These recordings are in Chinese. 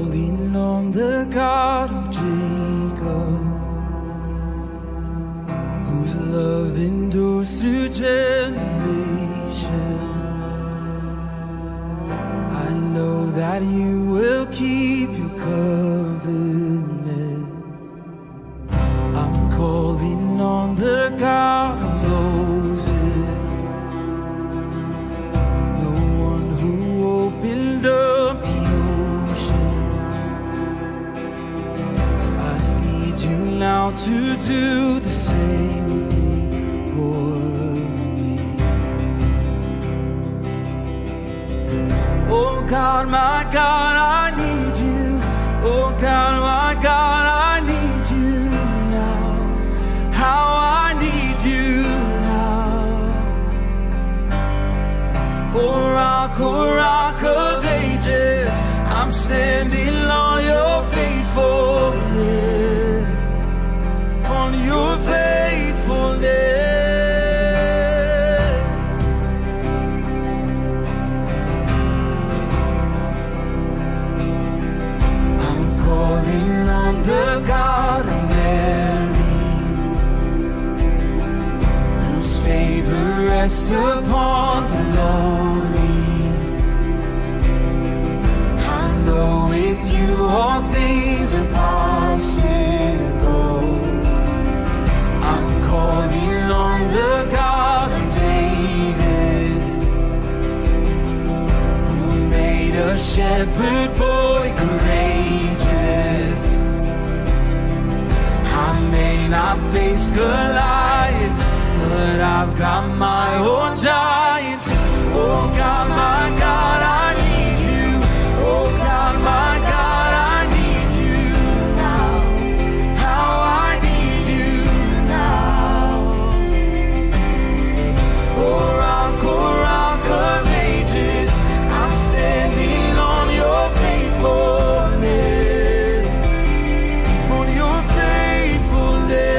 calling on the God of Jacob, whose love endures through generation. I know that you will keep your covenant. I'm calling on the God of Moses, the one who opened up the ocean. I need you now to do the same thing for me. Oh God, my God, I need you. Oh God, my God, I need you now. How I need you now. Oh rock of ages, I'm standing on your faithfulness, on your faithfulness. I'm calling on the God of Mary, whose favor rests upon the lonely. With you all things are possible. I'm calling on the God of David, who made a shepherd boy courageous. I may not face Goliath, but I've got my own giants. Oh God, my God, I need you. Oh God, my God, I need you now. How I need you now. Oh rock of ages, I'm standing on your faithfulness, on your faithfulness.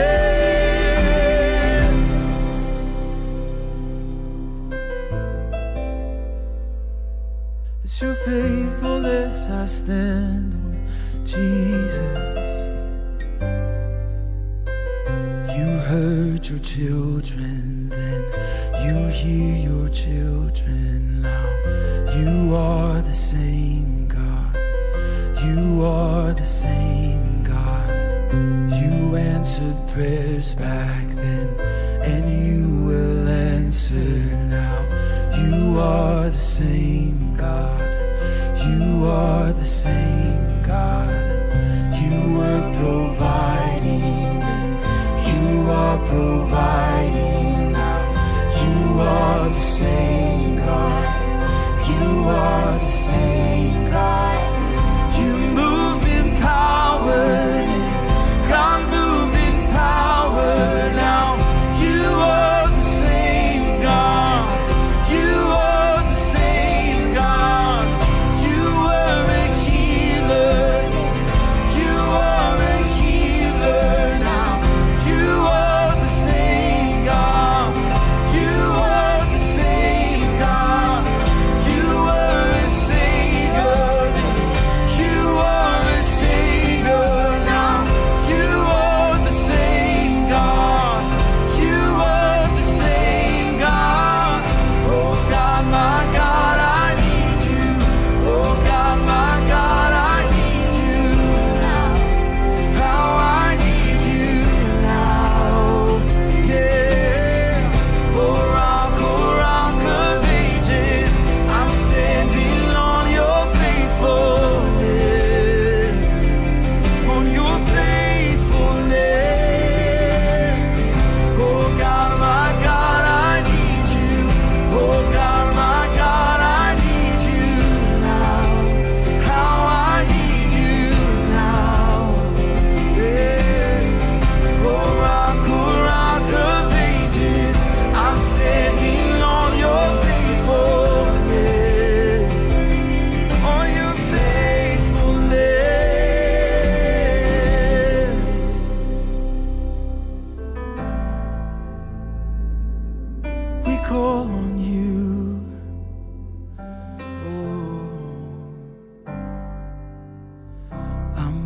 It's your faithfulness I stand on, Jesus. You heard your children then, you hear your children now. You are the same God, you are the same God. You answered prayers back then, and you will answer now. You are the same God, you are the same God. You were providing then, you are providing now. You are the same God, you are the same God. You moved in power then, God moved in power now. You are the same God, you are the same God. You were a healer, you are a healer now. You are the same God, you are the same God. You were a savior then,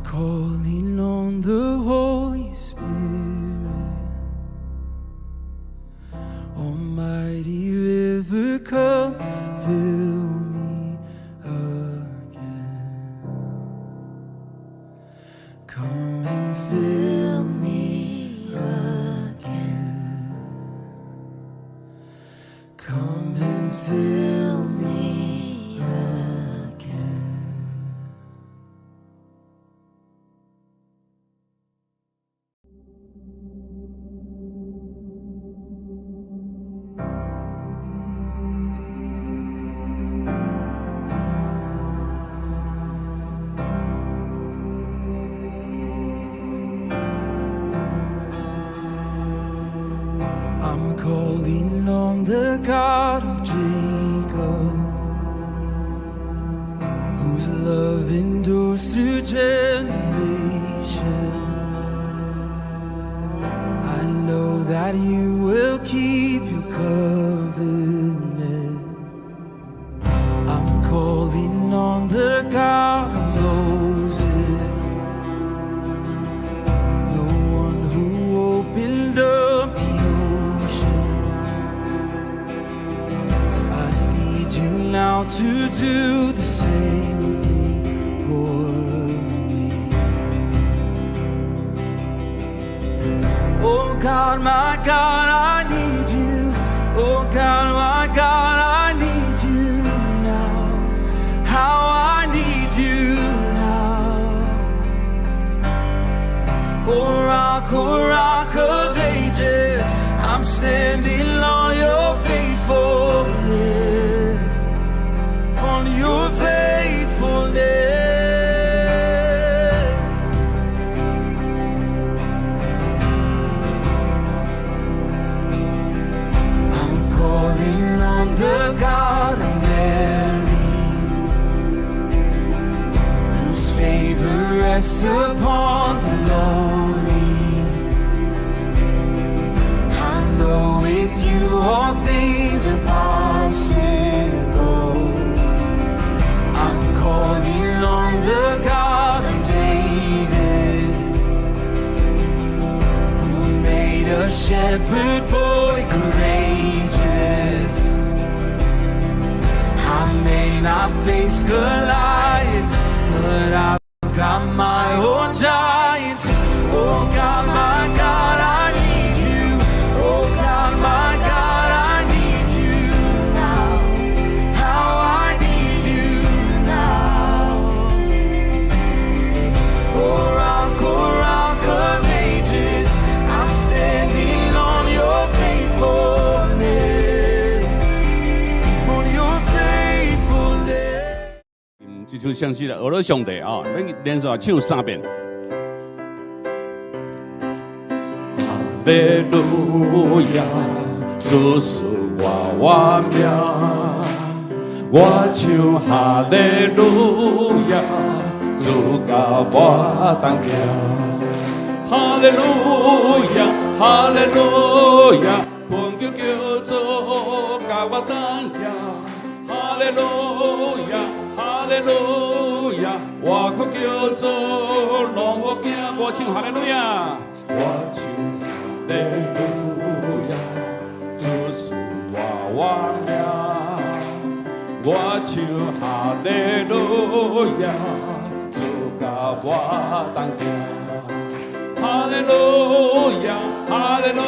calling on the Holy Spirit. Almighty river, come fill me again. Come and fill me again. Come and fill me again. I'm calling on the God of Jacob, whose love endures through generations. I know that you will keep your covenant. I'm calling on the God of Moses, the one who opened up the ocean. I need you now to do the same thing for me. Oh God, my God, I need you. Oh God, my God, I need you now. How I need you now. Oh rock of ages, I'm standing on your faithfulness, on your faithfulness. I'm calling on the God of Mary, whose favor rests upon the lonely. I know with you all things are possible. I'm calling on the God of David, who made a shepherd boy courageous. I may not face Goliath, but I've got my own giants. Oh God, my God, I need you. Oh God, my God, I need you now. How I need you now. Oh rock of ages, I'm standing on your faithfulness, on your faithfulness. 这首相信了俄罗上帝啊，咱连续唱3遍。哈利路亚，主是我命，我唱哈利路亚，主甲我同行。哈利路亚，哈利路亚，困叫叫做甲我同行。哈利路亚。哈利路亚，我哭叫做让我惊，我唱哈利路亚，我唱哈利路亚，主是我命，我唱哈利路亚，主甲我同行。哈利路亚，哈利路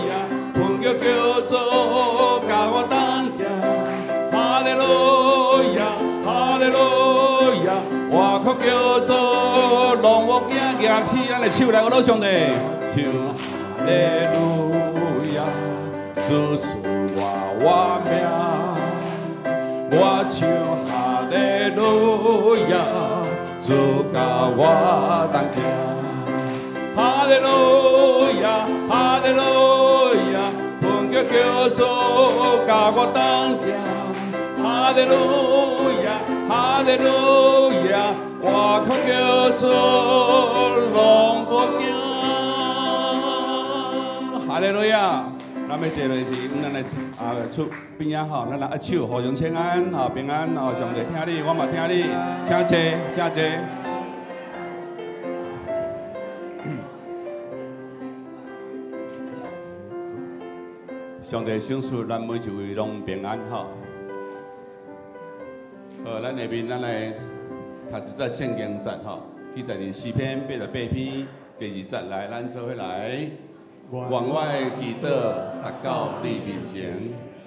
亚，困叫叫做甲我同行。哈利路亚。哈利路亚，我哭叫做让我惊，举起咱的手来，我老上帝唱哈利路亚，主是我命，我唱哈利路亚，主甲我同行。哈利路亚，哈利路亚，困叫叫做甲我同行。哈利路亚，哈利路亚，我哭叫做让我惊。哈利路亚，咱要坐落是，咱来出边仔吼，咱来握手，互相请安，吼平安，吼上帝听你，我嘛听你，请坐，请坐。上帝赏赐咱每一位拢平安哈。好，咱下面咱来读一则圣经节哈，记载伫诗篇88篇第2节来，咱做伙来。愿我的祈祷达到你面前，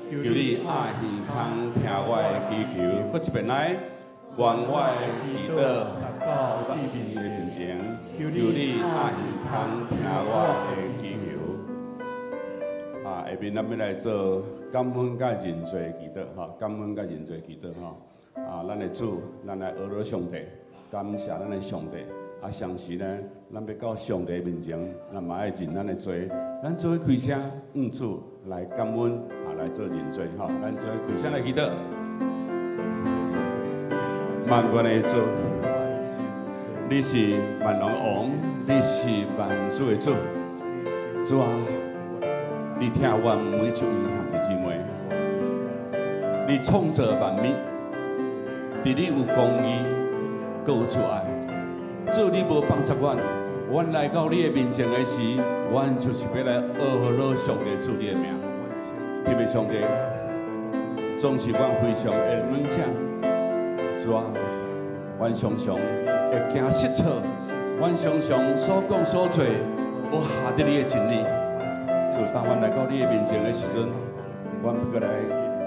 求你爱耳孔听我的祈求。搁一遍来，愿我的祈祷达到你面前，求你爱耳孔听我的祈求。下面咱要来做感恩甲认罪祈祷哈，感恩甲认罪祈祷哈。咱的主，咱来阿罗上帝，感谢咱的上帝。上时呢，咱要到上帝面前，咱嘛爱认咱的罪。咱做伙开声，主来感恩，来做认罪哈。咱做伙开声来祈祷。万军的主，你是万王的王，你是万主的主。主啊，你听我每一位兄弟姊妹，你创造万物，伫你有公义，搁有慈爱。主，你无放弃阮来到你的面前的时，阮就是要来阿罗上帝主你的名。因为上帝总是阮非常的软请。主啊，阮常常会惊失错，阮常常所讲所做，无下得你的真理。就当阮来到你的面前的时阵，阮要过来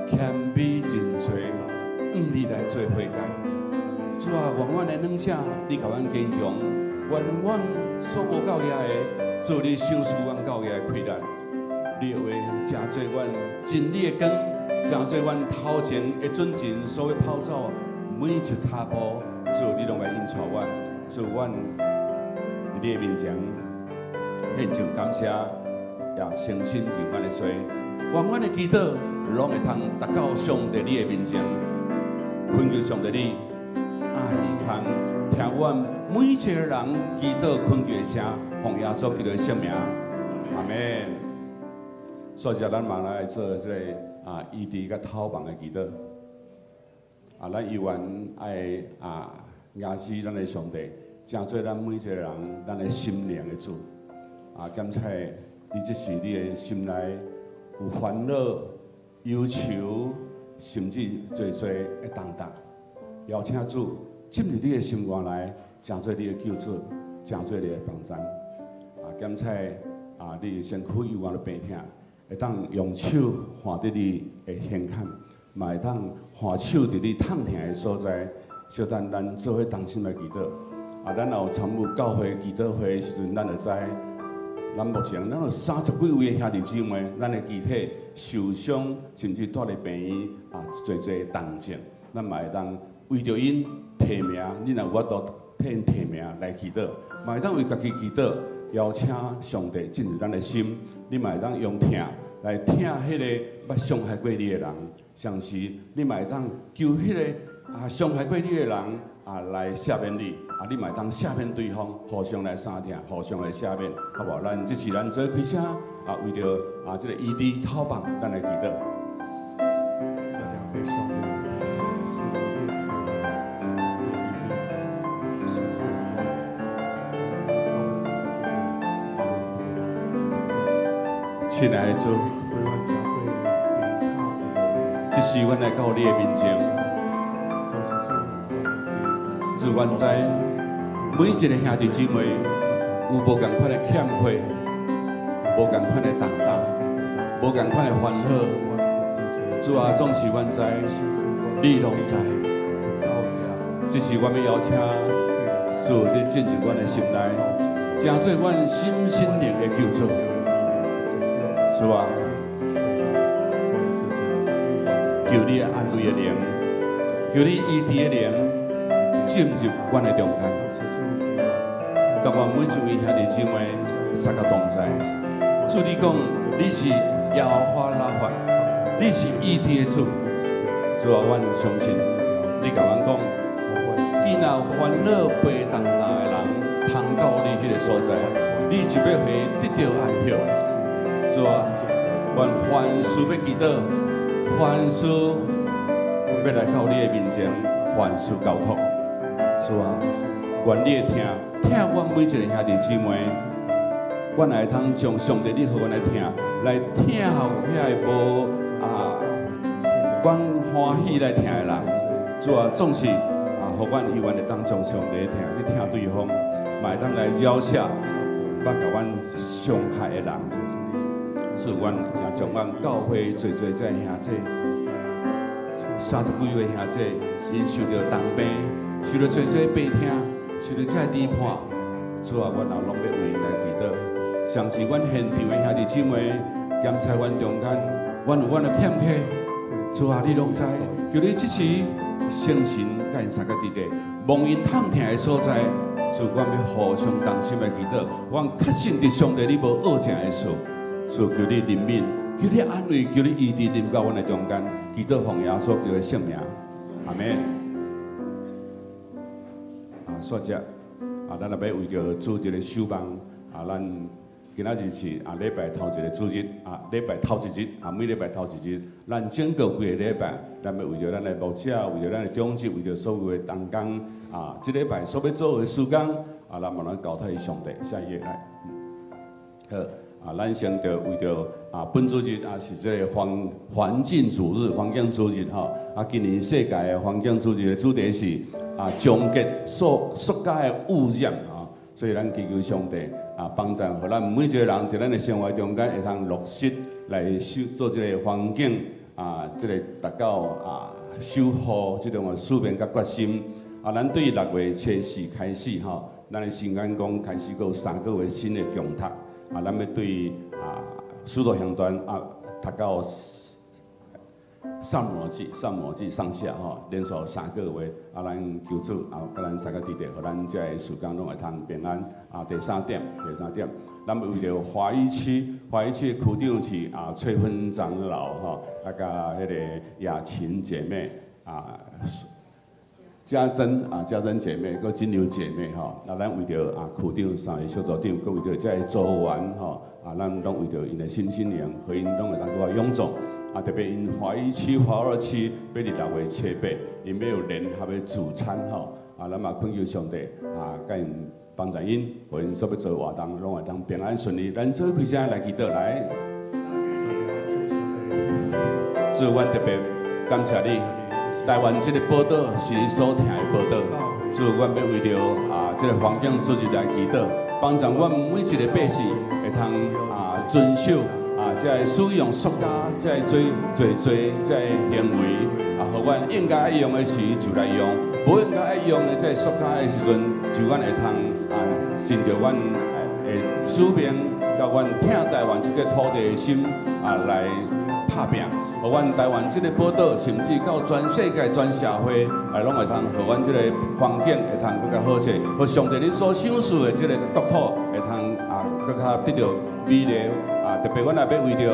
谦卑认罪，你来做悔改。主啊，愿阮的软请你甲阮坚强，愿阮所无到遐的，主你赏赐阮到遐的困难。你的话真做阮真理的光，真做阮头前的准前所要跑走每一踏步，主你拢来引带阮。主，阮伫你的面前献上感谢，也诚心认阮的罪。愿阮的祈祷拢会通达到上帝你的面前，恳求上帝你。爱耳孔听阮每一个人祈祷恳求的声，奉耶稣基督的圣名，阿门。所以咱嘛来做这个医治甲讨望的祈祷。咱依愿爱压制咱的上帝，正做咱每一个人咱的心灵的主。感谢你，这是你的心内有烦恼、忧愁，甚至最的重担。邀请主进入你的心肝内，成做你的救主，成做你的帮助。感谢你身躯有我的病痛，会当用手换得你的现坎，嘛会当换手伫你痛痛的所在。小等咱做伙同心来祈祷。咱有参与教会祈祷会的时阵，咱就知，咱目前咱有30几位的兄弟姊妹，咱的肢体受伤，甚至住咧病院侪重症，咱嘛会当。为着因提名，你若有法度替提名来祈祷，嘛会当为家己祈祷，邀请上帝进入咱的心。你嘛会当用听来听迄个捌伤害过你的人，像是你嘛会当求迄个伤害过你的人来赦免你，你嘛会当赦免对方，互相来相听，互相来赦免，好不好？咱这是咱做开声为着这个医治讨望，咱来祈祷。亲爱的主，这是阮来到你的面前。主，阮知每一个兄弟姊妹有无同款的欠缺，无同款的重担，无同款的烦恼。主啊，总是阮知，你拢知。这是阮要邀请主，你进入阮的心内，成做阮心灵的救主。主啊，求你安慰的灵，求你医治的灵进入阮的中间，甲阮每一位兄弟姊妹三个同在。主，你讲你是耶和华拉法，你是医治的主。主啊，阮相信你甲阮讲，伊若烦恼背重担的人，通到你迄个所在，你就要会得到安息。主啊，愿凡事要祈祷，凡事要来到你的面前，凡事交托。主啊，愿你会听阮每一个兄弟姊妹，阮来通将上帝你互阮来听候遐无阮欢喜来听的人，主啊，总是互阮永远会当将上帝听，你听对方，嘛会当来饶赦捌甲阮伤害的人。所以阮也将阮教会做这兄弟，30几位兄弟，因受到重病，受到做病痛，受到这离叛，主啊，阮也拢要为因来祈祷。像是阮现场的兄弟姊妹，兼在阮中间，阮有阮的欠缺，主啊，你拢知，求你即时圣神甲因三个伫地，望因痛痛的所在，主，阮要互相同心来祈祷。阮确信伫上帝你无恶正的事，主求你怜悯，求你安慰，求你医治临到阮的中间，祈祷奉耶稣基督的圣名，阿门。煞只咱也要为着主日的守望咱。今仔日是礼拜头一个主日礼拜头一日每礼拜头一日，咱整个规个礼拜，咱要为着咱的牧者，为着咱的长职，为着所有的同工这礼拜所要做的事工咱望咱交托于上帝。下一页来，好咱先着为着本主日是这个环境主日，环境主日今年世界的环境主日的主题是终结塑胶的污染所以咱祈求上帝帮助，互咱每一个人伫咱的生活中间会通落实来做这个环境这个达到守护这种的使命甲决心咱对6月初4开始咱的新安宫开始有3个月新的强读咱要对使徒行传读到萨摩记上下连续3个月咱求主甲咱3个弟弟，互咱这个时间拢会通平安第三点，咱要为着华语区的区长是翠芬长老甲迄个雅琴姐妹家珍姐妹，佮金牛姐妹咱为着区长3个小组长，佮为着这个组员咱拢为着因的新灵，互因拢会当搁勇壮。特别因华语区、华二区要伫6月初8，因要有联合的聚餐咱嘛恳求上帝甲因帮助因，互因所要做活动拢会当平安顺利。咱做开声来祈祷来，主，阮特别感谢你，台湾这个报道是你所听的报道，主，阮要为着这个环境主日来祈祷，帮助阮每一个百姓会通遵守。才会使用塑胶，才会做这行为互阮应该爱用的时就来用，无应该爱用的这塑胶的时阵，就阮会通尽着阮的使命，甲阮疼台湾这个土地的心来拍拼，互阮台湾这个报道，甚至到全世界、全社会拢会通，互阮这个环境会通更加好势，互上帝你所赏赐的这个国土会通更加得到美丽。特别，阮也要为着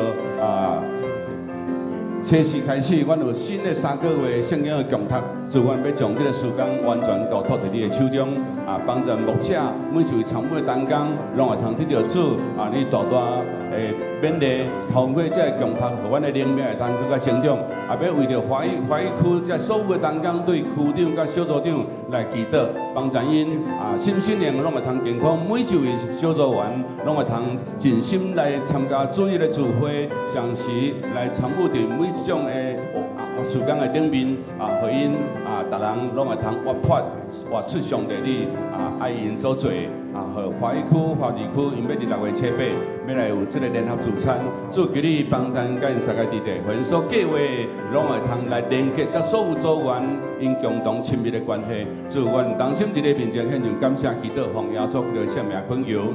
初4开始，阮有新的3个月圣经的强读，主，阮要将这个时间完全交托伫你的手中帮助牧者每一位参与的同工，拢会通得到主你大的勉励，透过这个强读，互阮的灵命会通更加成长。也要为着华语区这所有的同工对区长甲小组长来祈祷，帮助因心灵拢会通健康，每一位小组员拢会通尽心来参加主日的聚会，同时来参与伫每一种的时间的顶面互因逐人拢会通活出上帝你爱因所做互华语区、华字区，因要伫6月初8，要来有这个联合聚餐，主求你帮助甲因3个弟弟，互因所计划拢会通来连接这所有组员因共同亲密的关系。主，阮同心伫你面前献上感谢祈祷，奉耶稣基督的圣名恳求。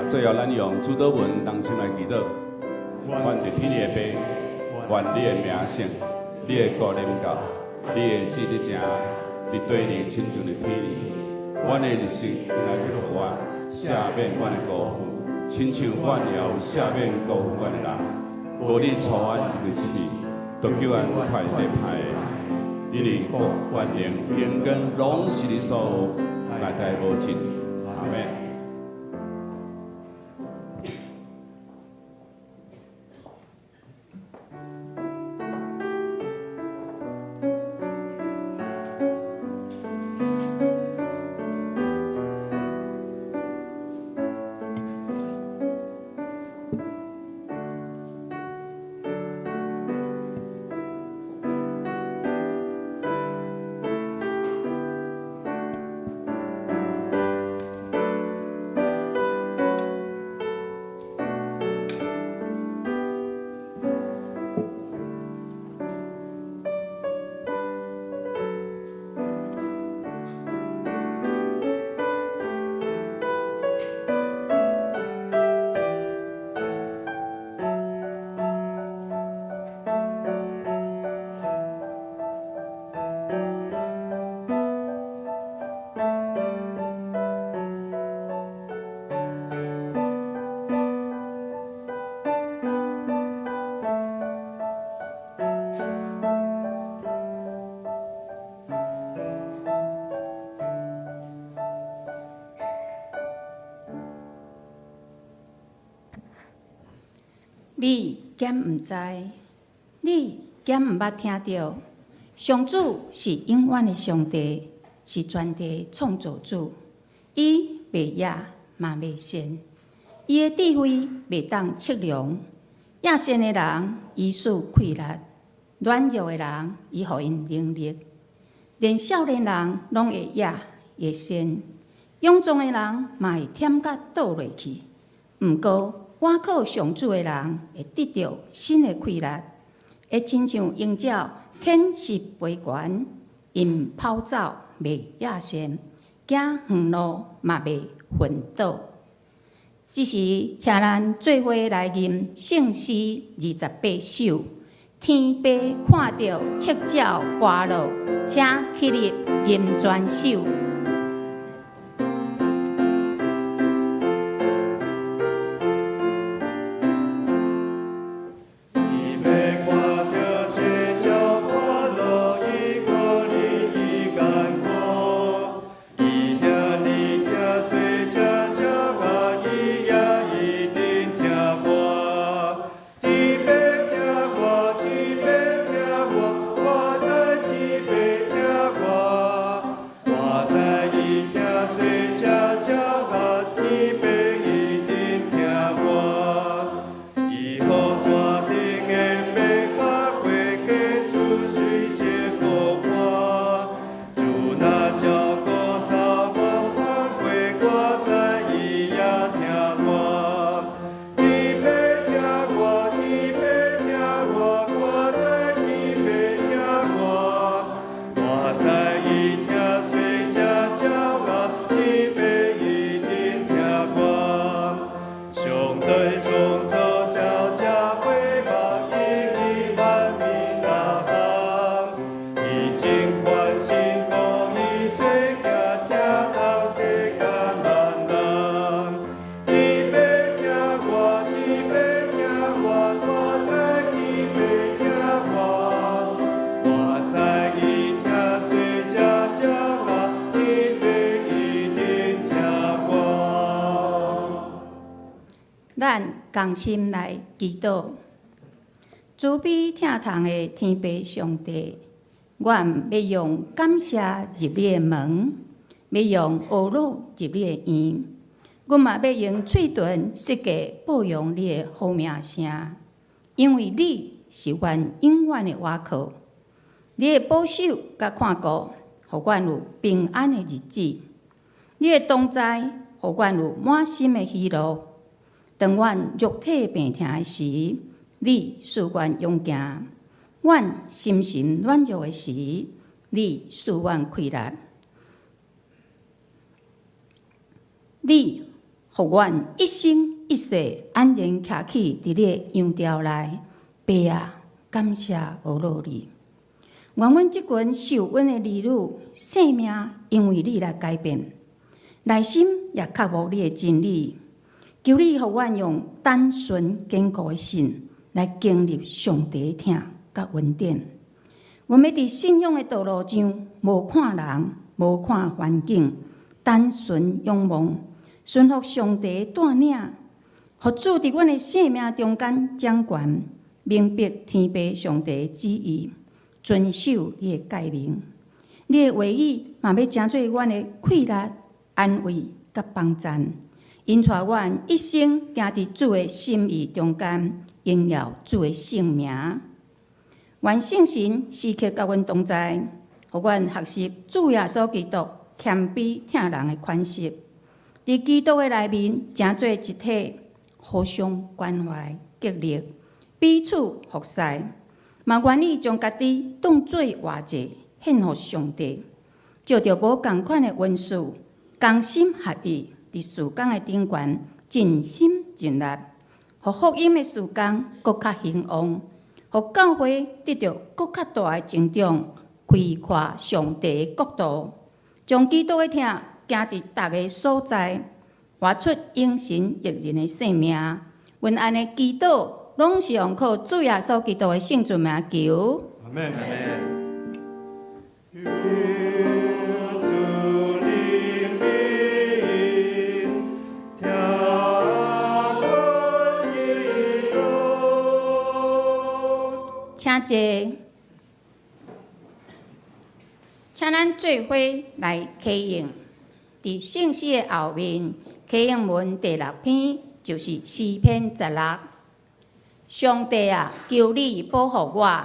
最后咱用主祷文同心来祈祷。阮伫天的爸，愿你的名圣，你的国临到，你的旨意成，伫地里亲像伫天里。阮的日食，今仔日互阮赦免阮的辜负，亲像阮也有赦免辜负阮的人。无你初阮入去死，就叫阮快乐派。因为国、权能、荣光，拢是你所有，代代无尽。阿门。你敢毋知？你敢毋捌听到？上主是永远的上帝，是全地创造主。伊袂野嘛袂善，伊的智慧袂当测量。野善的人，伊使溃力；软弱的人，伊互因能力。连少年人拢会野会善，勇壮的人嘛会忝甲倒落去。毋过，倚靠上主的人会得到新的溃力，会亲像鹰鸟天势飞悬，因跑走袂野善，行远路嘛袂昏倒。这时，请咱做伙来吟圣诗28首。天父看到赤鸟滑落，请起立吟全首。咱同心来祈祷，慈悲疼痛的天父上帝，阮要用感谢入你的门，要用懊恼入你的院，阮嘛要用嘴唇设计保养你的好名声，因为你是阮永远的倚靠。你的保守甲看顾，互阮有平安的日子；你的同在，互阮有满心的喜乐。当阮肉体病痛的时，你使阮勇健；阮心神软弱的时，你使阮溃力。你互阮一生一世安然徛起伫你的羊巢内，爸啊，感谢阿罗你。愿阮即群受恩的儿女，性命因为你来改变，内心也克服你的真理。求你互阮用单纯坚固的心来经历上帝的疼甲恩典。阮要伫信仰的道路上，无看人，无看环境，单纯仰望，顺服上帝的带领，互主伫阮的生命中间掌权，明白天父上帝的旨意，遵守你的诫命。你的话语嘛要成做阮的气力、安慰甲帮赞。因带阮一生行伫主的心意中间，荣耀主的圣名。愿圣神时刻甲阮同在，互阮学习主耶稣基督谦卑疼人的款式，伫基督的内面，成做一体，互相关怀、激励，彼此服侍。嘛愿意将家己当做活祭，献互上帝，照着无共款的恩赐，同心合意。伫事工的顶悬，尽心尽力，互福音的事工更较兴旺，互教会得到更较大的成长，开阔上帝的国度，将基督的疼行伫逐个所在，活出永神益人的生命。阮安尼祈祷，拢是用靠主耶稣基督的圣主名求。阿门。阿门。谢，请咱做伙来启应。伫圣诗的后面，启应文第6篇就是诗篇16。上帝啊，求你保护我，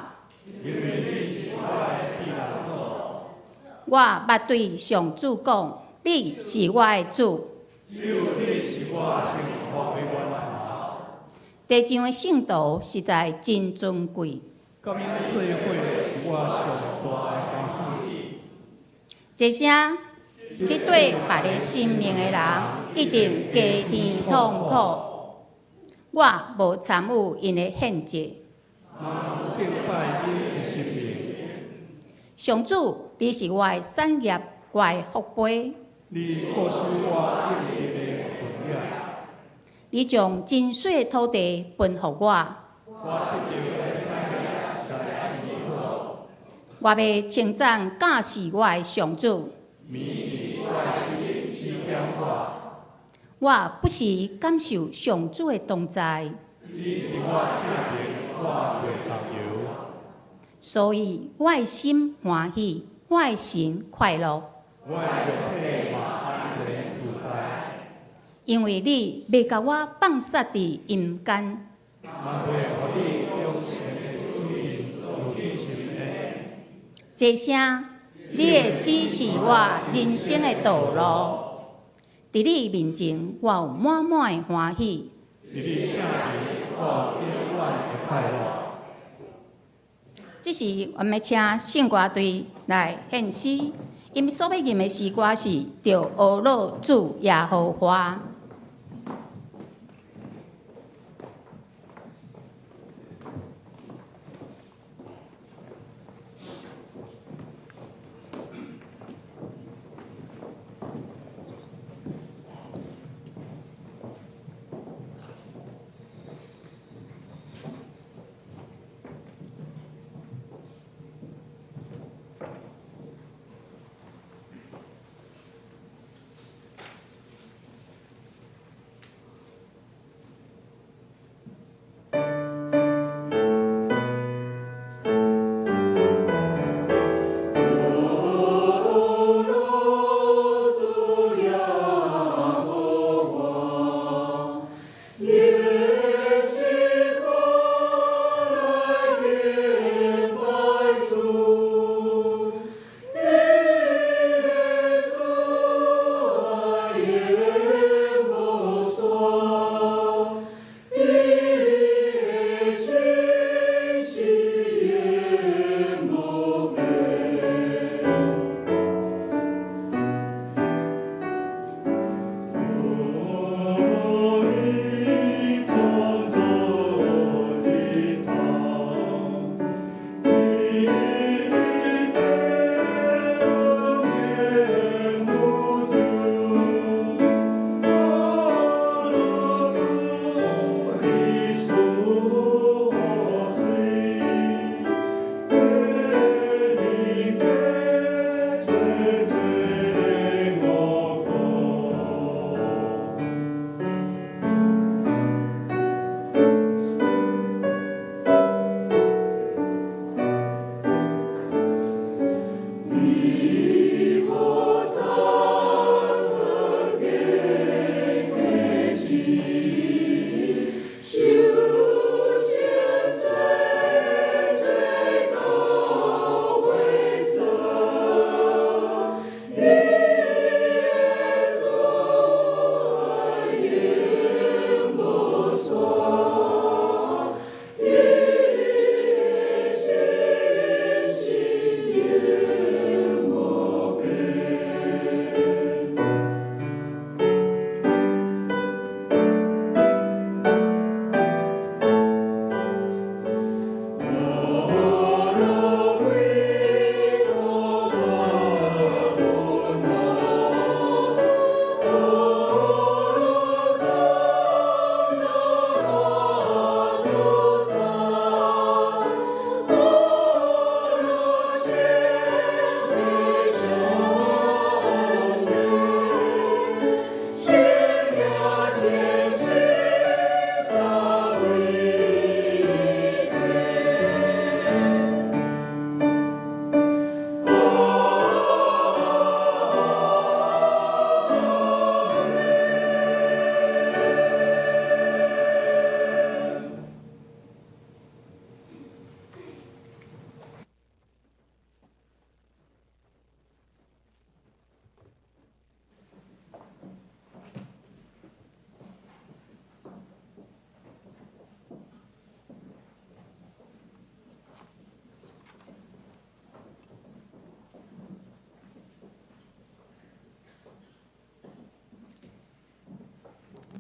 我捌对上主讲，你是我的主。只有你是我幸福的源头。地上的圣道实在真尊贵。甲因做伙是我上大的欢喜。一声去对别个生命的人，一定加添痛苦。我无参与因的献祭。敬拜因的生命。上主，你是我的产业，我的福杯。你告诉我应得的分野。你将真水的土地分予我。我得到的产业实在真好。我要称赞教示我的上主。你是我的心指点我。我不时感受上主的同在。你伫我正面，我袂动摇。所以我的心欢喜，我的神快乐。我的肉体嘛安然自在。因为你未甲我放撒伫阴间。嘛袂互你用钱的水面落去深渊。这声，你会指示我人生的道路。伫你面前，我有满满的欢喜。伫你正面，我有永远的快乐。这时，我们请圣歌队来献诗，因所要吟的诗歌是《着俄罗主耶和华》。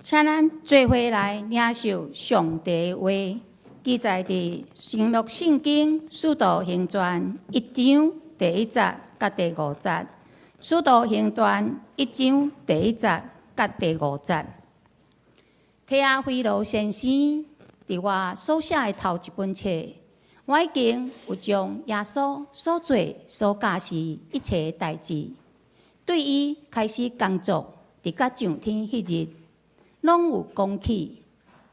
请咱做伙来领受上帝的话，记载伫《新约圣经》使徒行传1章第1节甲第5节，使徒行传1章第1节甲第5节。提阿菲罗先生伫我所写的头一本册，我已经有将耶稣所做、所教示一切代志，对伊开始工作，伫甲上天迄日，拢有讲起。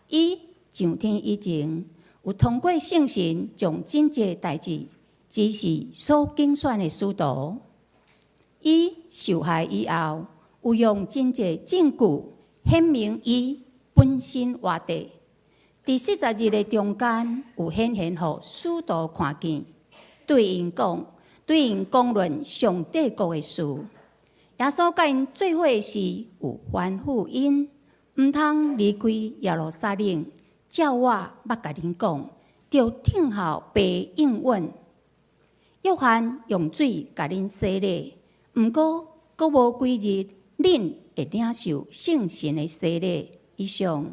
伊上天以前，有通过圣神将真济代志指示所竞选的使徒。伊受害以后，有用真济证据显明伊本身活地。伫40日的中间，有显现互使徒看见，对因讲论上帝国的事。耶稣甲因做伙时，有吩咐因，毋通离开耶路撒冷。照我捌甲恁讲，着听候被应允。约翰用水甲恁洗礼，毋过阁无几日，恁会领受圣神的洗礼。以上，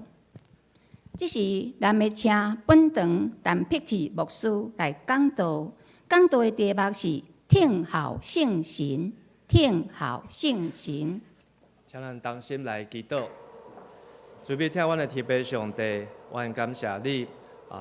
这是咱要请本堂陈碧thị牧师来讲道。讲道的题目是听候圣神，听候圣神。请咱同心来祈祷。主要听阮的天父上帝，阮感谢你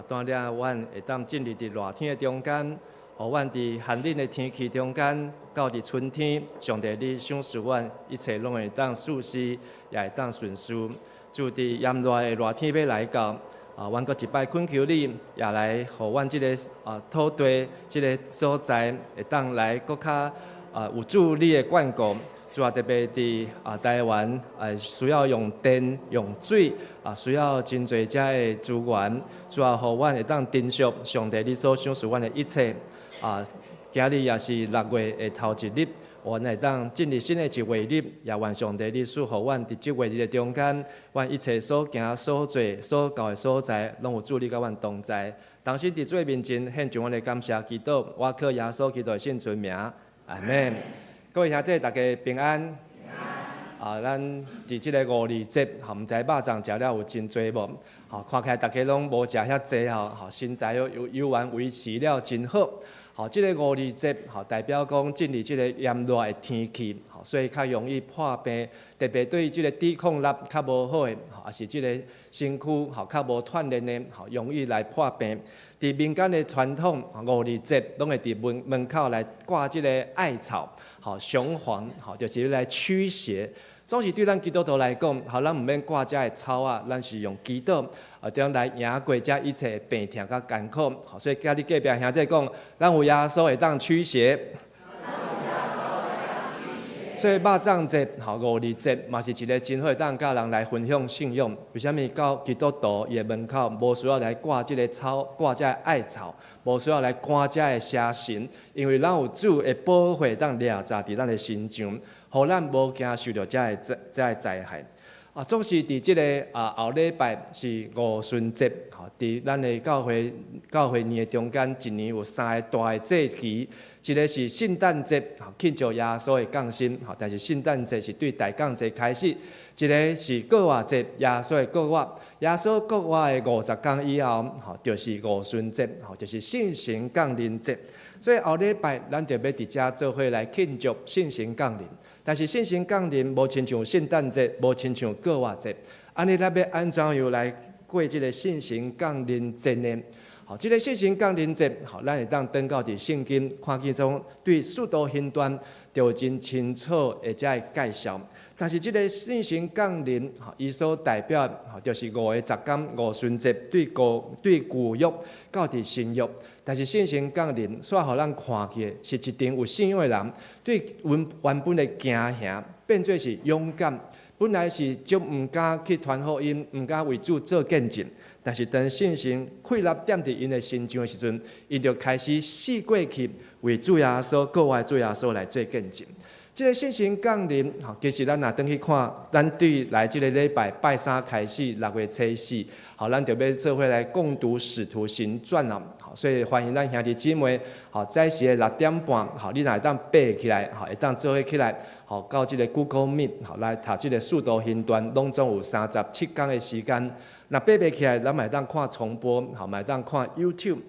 带领阮会当进入伫热天的中间，互阮伫寒冷的天气中间，到伫春天，上帝你赏赐阮一切拢会当舒适，也会当顺遂。就伫炎热的热天要来到，阮阁一摆恳求你，也来互阮即个土地即个所在，会当来阁较有助你的眷顾。主要特别伫台湾，需要用电、用水，需要真侪遮的资源。主要互阮会当珍惜上帝你所赏赐阮的一切。今日也是6月的头一日，阮会当进入新的一月日，也愿上帝你赐互阮伫即月日的中间，阮一切所行所做所到的所在，拢有主你甲阮同在。当时伫主面前献上阮的感谢祈祷，我靠耶稣基督的圣尊名，阿门。各位兄弟，大家平安。咱伫即个5日节，毋知肉粽食了有真多无？看起来大家拢无食遐济身材犹原维持了真好。即个5日节，代表讲进入即个炎热的天气，所以较容易破病，特别对即个抵抗力较无好的，也是即个身躯较无锻炼的，容易来破病。伫民间的传统，5日节拢会伫门口来挂即个艾草，雄黄，就是来驱邪。总是对咱基督徒来讲，咱毋免挂遮的草啊，咱是用祈祷，将来赢过遮一切病痛甲艰苦。所以今日隔壁兄弟讲，咱有耶稣会当驱邪。所以肉粽节、5日节嘛是一个真好当甲人来分享信仰。为虾米到基督徒伊的门口，无需要来挂即个草、挂遮艾草，无需要来赶遮的邪神，因为咱有主的保护当掠杂伫咱的身上，互咱无惊受到遮的灾害。总是伫即个后礼拜是五旬节，伫咱的教会年的中间，一年有3个大的节期。一个是圣诞节，庆祝耶稣的降生，但是圣诞节是对大降节开始。一个是国外节，耶稣的国外，耶稣国外的50天以后，就是五旬节，就是圣神降临节。所以后礼拜咱就要伫遮做伙来庆祝圣神降临。但是圣神降临无亲像圣诞节，无亲像国外节，安尼咱要安怎样来过这个圣神降临节呢？这个圣神降临节，咱会当登到伫圣经看见中对使徒行传就真清楚的遮介绍。但是这个圣神降临，伊所代表就是5个十天五旬节对旧约到伫新约。但是圣神降临，煞互咱看见是一定有信仰的人对原本的惊吓变做是勇敢。本来是就毋敢去传福音，毋敢为主做见证。但是当圣神溃立点伫因的心上的时阵，伊就开始死过去，为主耶稣、国外主耶稣来做见证。这个信心降临，其实咱若转去看，咱对来这个礼拜拜三开始6月初4，咱就要做伙来共读《使徒行传》啊。所以欢迎咱兄弟姊妹，早时的6点半，你若会当爬起来，会当做伙起来，到这个 Google Meet， 来读这个《使徒行传》，拢总有37天的时间。若爬袂起来，咱会当看重播，会当看 YouTube。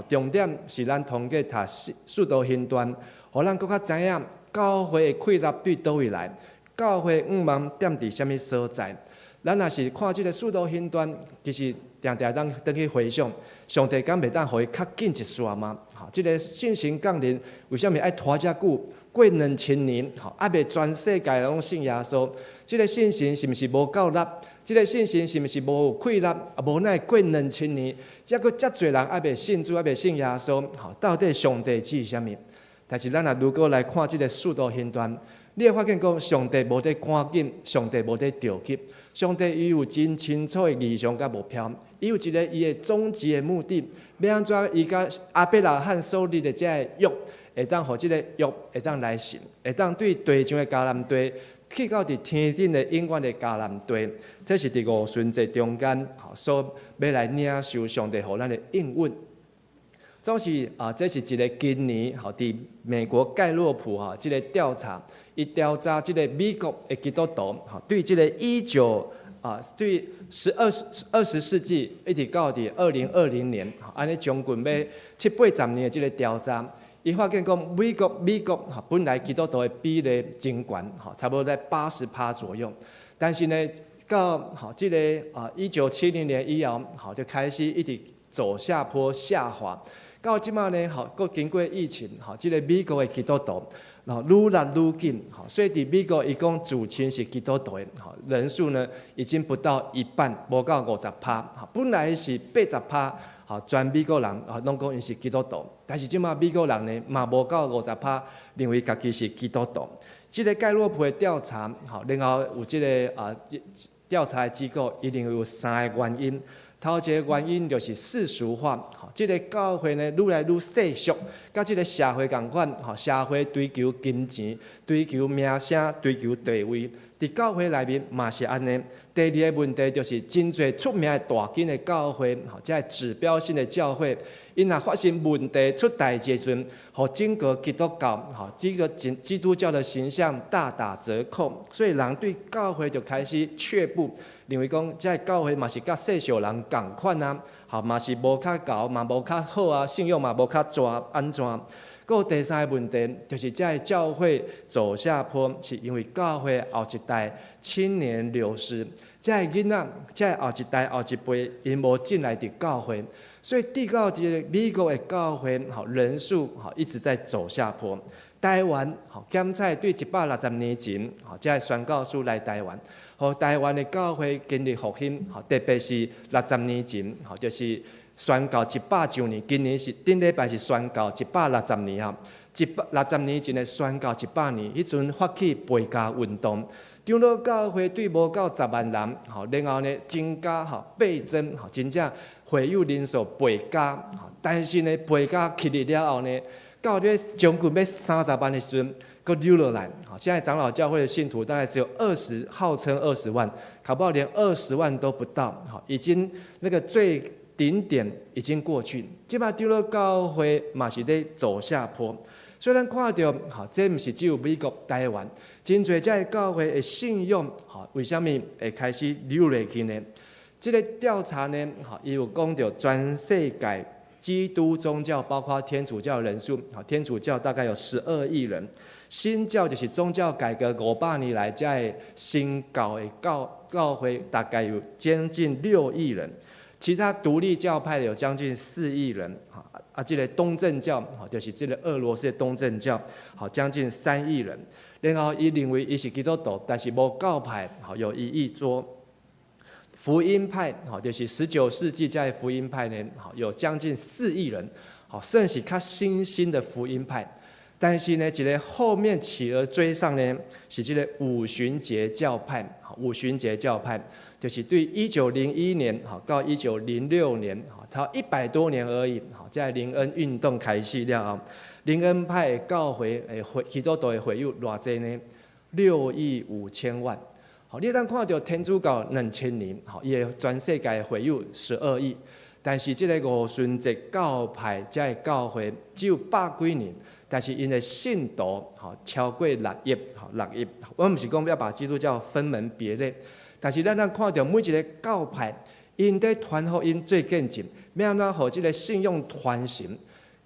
重点是咱通过读《使徒行传》，互咱更较知影教会的溃烂对倒位来，教会望踮伫什么所在。咱若是看这个《使徒行传》，其实常常当回去回想，上帝敢袂当互伊较紧一丝吗？这个信心降临，为什么爱拖遮久？过2000年，还袂全世界拢信耶稣。这个信心是毋是无够力？这个信心是毋是无有溃烂？无奈过2000年，才佫遮侪人还袂信主，还袂信耶稣。到底上帝指什么？但是咱如果来看这个《使徒行传》，你会发现讲上帝无在赶紧，上帝无在着急，上帝伊有真清楚的意向甲目标，伊有一个伊的终极的目的，要安怎伊甲亚伯拉罕所立的这个约，会当互这个约会当来行，会当对地上的迦南地去到伫天顶的永远的迦南地，这是伫五旬节中间所要来领受上帝互咱的应允。总是这是一个今年伫美国盖洛普这个调查，伊调查这个美国的基督徒对这个对20世纪一直到伫2020年，安尼将近要70-80年的这个调查，伊发现讲美国本来基督徒的比例真悬，差不多在80%左右，但是呢，到这个1970年以后，就开始一直走下坡下滑。到即马呢，佫经过疫情，即个美国的基督徒，愈来愈紧，所以伫美国伊讲自称是基督徒的人数呢，已经不到一半，无到50%。本来是80%，全美国人拢讲因是基督徒，但是即马美国人呢，嘛无到50%，认为家己是基督徒。即个盖洛普的调查，然后有即个调查的机构，伊认为有3个原因。头一个原因就是世俗化，这个教会呢愈来愈世俗，甲这个社会共款，社会追求金钱、追求名声、追求地位，伫教会内面嘛是安尼。第二个问题就是真侪出名的大间的教会，这指标性的教会，因若发生问题出代志的时阵，互整个基督教，这个基督教的形象大打折扣，所以人对教会就开始却步。认为讲，这教会嘛是甲世俗人共款啊，嘛是无较高，嘛无较好啊，信仰嘛无较安怎？个第三个问题就是，这教会走下坡，是因为教会后一代青年流失，这囡仔，这后一代后一辈，因无进来伫教会，所以递到这个美国的教会，人数一直在走下坡。台湾检采对160年前，这宣教士来台湾。台湾的教会经历复兴，特别是60年前，就是宣教100周年。今年是顶礼拜是宣教160年啊，60年前的宣教100年，迄阵发起陪家运动，长老教会对无到10万人，然后呢增加倍增，真正会友人数倍加，但是呢倍加起嚟了后呢，到了将近要30万的时阵。够溜落来，现在长老教会的信徒大概只有号称20万，搞不好连20万都不到，已经那个最顶点已经过去。即摆长老教会嘛是在走下坡，虽然看到，这不是只有美国、台湾，真侪这教会的信用，为什么会开始溜落去呢？这个调查呢，伊有讲到全世界基督宗教，包括天主教的人数，天主教大概有12亿人。新教就是宗教改革500年来，在新教的教会大概有将近6亿人，其他独立教派有将近4亿人，这个东正教就是这个俄罗斯的东正教，将近3亿人。然后伊认为伊是基督徒，但是无教派有1亿多。福音派就是19世纪在福音派呢，有将近4亿人，算是较新兴的福音派。但是呢，一个后面起而追上呢，是这个五旬节教派。五旬节教派就是对1901年到1906年，差100多年而已。在灵恩运动开始了后，灵恩派的教会基督徒的会友偌济呢？6亿5千万。好，你当看到天主教2000年，好，伊的全世界的会友12亿，但是这个五旬节教派这个教会只有100几年，但是因的信徒好超过6亿，好6亿。我唔是讲要把基督教分门别类，但是咱看到每一个教派，因在传福音最见证，要安怎互这个信用传承？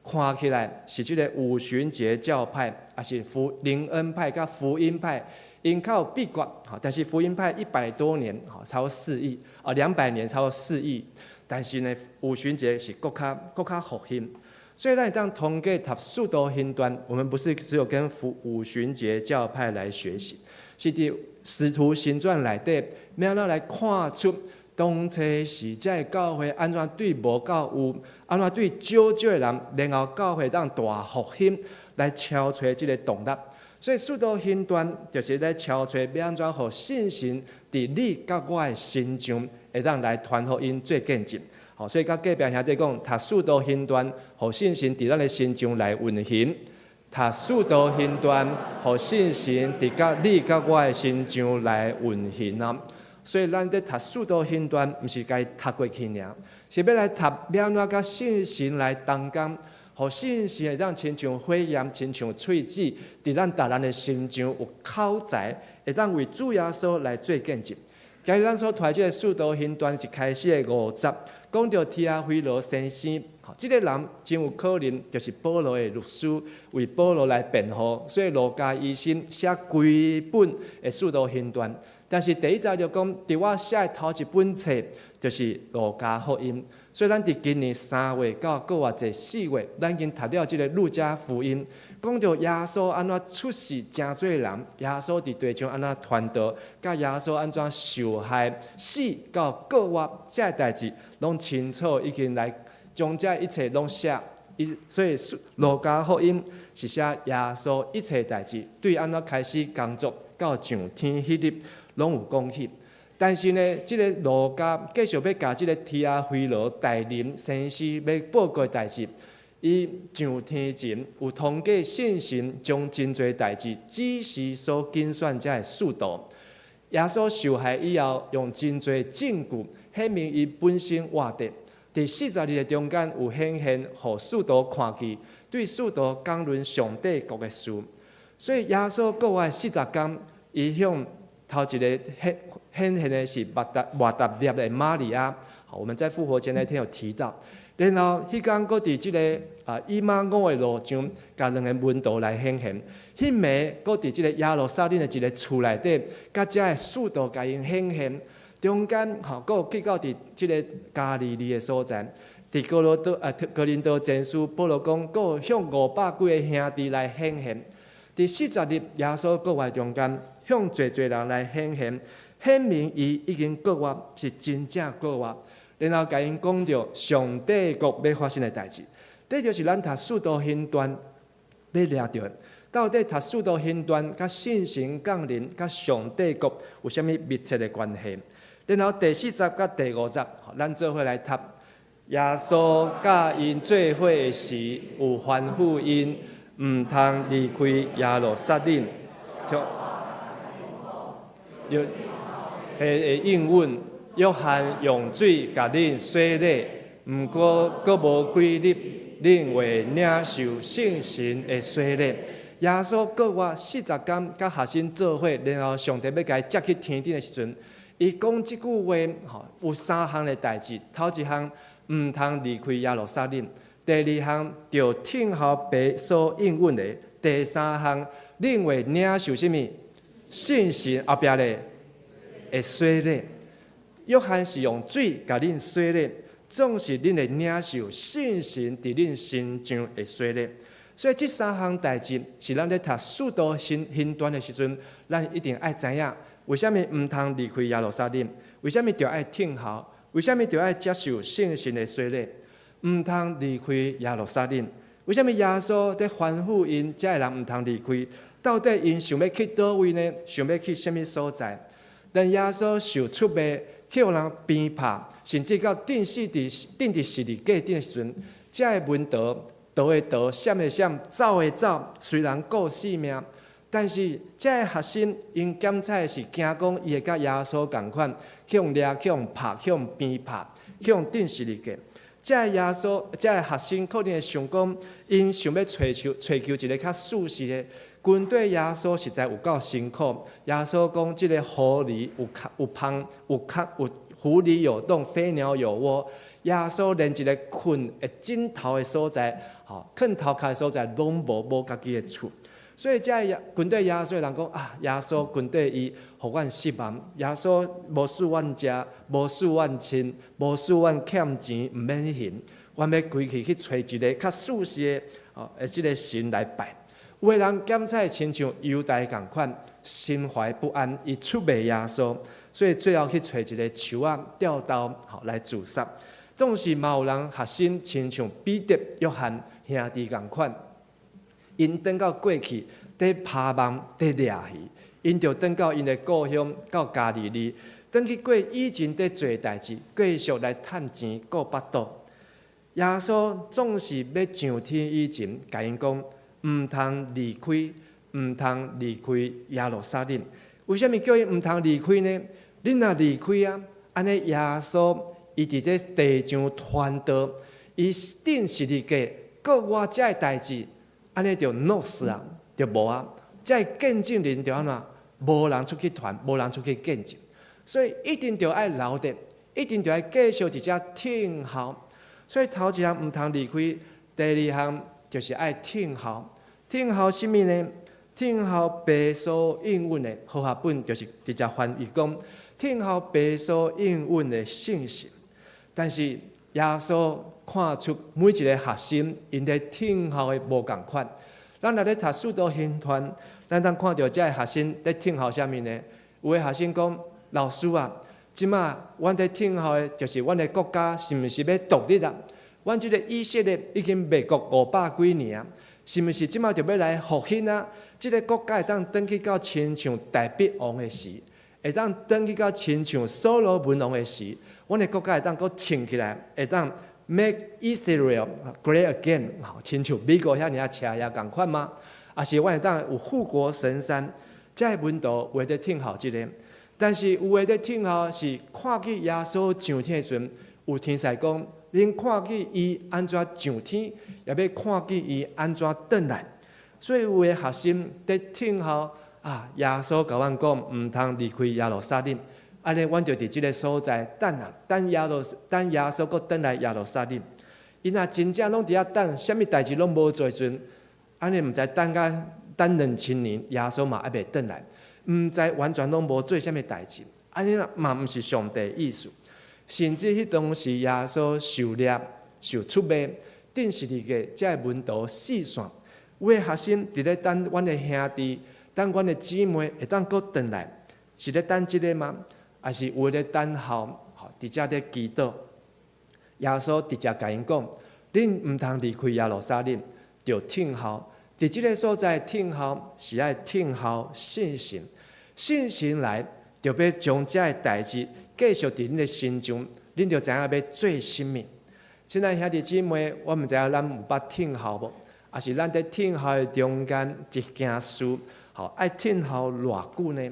看起来是这个五旬节教派，还是灵恩派甲福音派？因靠闭关，但是福音派100多年，超过4亿，200年超过4亿。但是呢，五旬节是更加复兴。所以咱当通过读使徒行传，我们不是只有跟五旬节教派来学习，是伫使徒行传内底，要咱来看出当初是这个教会安怎对无够有，安怎对少的人，然后教会当大复兴来敲吹这个动力。所以使徒行传就是在敲吹要安怎互信心伫你甲我的心中，会当来传福音做见证。好，所以甲隔壁兄弟讲，读使徒行传，互信心伫咱的心中来运行；读使徒行传，互信心伫你甲我的心中来运行啊。所以咱在读使徒行传，毋是该读过去尔，是要来读要安怎甲信心来同工。互信心会当亲像火焰，亲像喙子，伫咱逐人的心中有口才，会当为主耶稣来做见证。今日咱所睇即个使徒行传一开始的50，讲到提阿非罗先生，即个人真有可能就是保罗的律师，为保罗来辩护，所以路加医生写规本的使徒行传。但是第一章就讲，伫我写的头一本册就是路加福音。所以咱伫今年3月到过偌济4月，咱已经读了即个路加福音，讲到耶稣安怎出世真多人，耶稣伫地上安怎传道，甲耶稣安怎受害、死到过活，这个代志拢清楚已经来将这一切拢写。所以路加福音是写耶稣一切代志，对安怎开始工作到上天迄日，拢有讲起。但是呢，这个路加继续要甲这个提阿非罗带领先师要报告的代志，伊上天前有通过信心，将真侪代志只是所精选才的速度。耶稣受害以后，用真侪证据显明伊本身活着。伫40日的中间有显现，互使徒看见，对使徒讲论上帝国的事。所以耶稣过活40天，伊向头一个显现的是马达列的玛利亚，好，我们在复活节那天有提到。然后迄天佫伫即个以马五的路上，甲2个门徒来显现。迄暝佫伫即个耶路撒冷的一个厝内底，甲遮的使徒甲因显现。中间佫有去到伫即个加利利的所在，伫哥林多前书保罗讲，佫有向500几个兄弟来显现。伫40日耶稣过活中间，向侪人来显现。显明伊已经过活，是真正过活，然后甲因讲到上帝国要发生的代志，这就是咱读使徒行传要掠到的。到底读使徒行传甲信心降临甲上帝国有啥物密切的关系？然后第40甲第50，咱做伙来读。耶稣甲因做伙时，有吩咐因毋通离开耶路撒冷，就应允，约翰用水甲恁洗礼，毋过佫无几日，恁会领受圣神的洗礼。耶稣过活40天，甲学生做伙，然后上帝要甲伊接去天顶的时阵，伊讲即句话，有3项的代志。头一项，毋通离开耶路撒冷；第2项，着听候爸所应允的；第3项，恁会领受什么？圣神后壁咧。会洗礼，约翰是用水甲恁洗礼，总是恁会领受信心伫恁心中会洗礼。所以这3项代志是咱咧读使徒行传的时阵，咱一定爱知影，为什么毋通离开耶路撒冷？为什么着爱听候？为什么着爱接受信心的洗礼？毋通离开耶路撒冷？为什么耶稣在吩咐因这人毋通离开？到底因想要去倒位呢？想要去什么所在？但耶稣受出卖，去互人鞭拍，甚至到钉伫十字架顶的时阵，这个门徒逃的逃，闪的闪，走的走，虽然顾性命，但是这个学生因检采是惊讲伊会甲耶稣同款，去用掠，去用拍，去用鞭拍，去用电视里个。这个耶稣，这个学生可能会想讲，因想要追求一个较舒适的。军队耶稣实在有够辛苦。耶稣讲，这个狐狸有芳，有狐狸有洞，飞鸟有窝。耶稣连一个困的枕头的所在，囥头壳的所在，拢无家己的厝。所以，这军队耶稣人讲啊，耶稣军队伊，互阮失望。耶稣无使阮食，无使阮穿，无使阮欠钱，毋免还。阮要归去找一个较舒适的即个神来拜。有个人检采亲像犹大共款，心怀不安，伊出卖耶稣，所以最后去找一个树仔吊刀来自杀。总是嘛有人学生亲像彼得、约翰兄弟共款，因等到过去在拍网、在掠鱼，因就等到因的故乡到加利利，等去过以前在做代志，继续来趁钱过巴肚。耶稣总是要上天以前，甲因讲。毋通离开，毋通离开耶路撒冷。为什么叫伊毋通离开呢？恁若离开啊，安尼耶稣伊伫这地上传道，伊定时日过，搁我遮个代志，安尼就落实啊，就无啊。遮个见证人就安怎？无人出去传，无人出去见证，所以一定就爱留着，一定就爱继续伫遮听候。所以头一项毋通离开，第二项。就是爱听候，听候什么呢？听候白所应允的和合本，就是直接翻译讲，听候白所应允的信息。但是耶稣看出每一个学生因在听候的无共款。咱若咧读使徒行传，咱当看到这个学生在听候什么呢？有的学生讲，老师啊，即马阮在听候的，就是阮的国家是毋是要独立啊？阮即个以色列已经灭国500几年啊，是毋是即马就要来复兴啊？即个国家会当转去到亲像大必王的时，会当转去到亲像所罗门王的时，阮的国家会当搁撑起来，会当 make Israel great again， 亲像美国遐尔车也共款吗？也是阮会当有护国神山，这个文道话在听候即个，但是有话在听候是看见耶稣上天的时阵，有天使讲。恁看见伊安怎上天，也要看见伊安怎转来。所以有个学生在听候啊，耶稣甲阮讲，毋通离开耶路撒冷。安尼，阮就伫即个所在等啊，等耶稣搁转来耶路撒冷。因若真正拢伫遐等，啥物代志拢无做时阵，安尼毋知等2000年，耶稣嘛还袂转来，毋知完全拢无做啥物代志。安尼嘛毋是上帝意思。甚至迄当时耶稣受掠、受出卖，定时日个才会门徒四散。有个学生伫咧等阮的兄弟、等阮的姊妹会当搁转来，是咧等即个吗？还是有咧等候？伫遮咧祈祷。耶稣直接甲因讲：恁毋通离开耶路撒冷，就听候。伫即个所在听候，是爱听候信心。信心来，就要将遮个代志。继续伫恁的心中，恁就知影要做甚物。亲爱兄弟姊妹，我毋知影咱有捌听候无？也是咱在听候的中间一件事，爱听候偌久呢？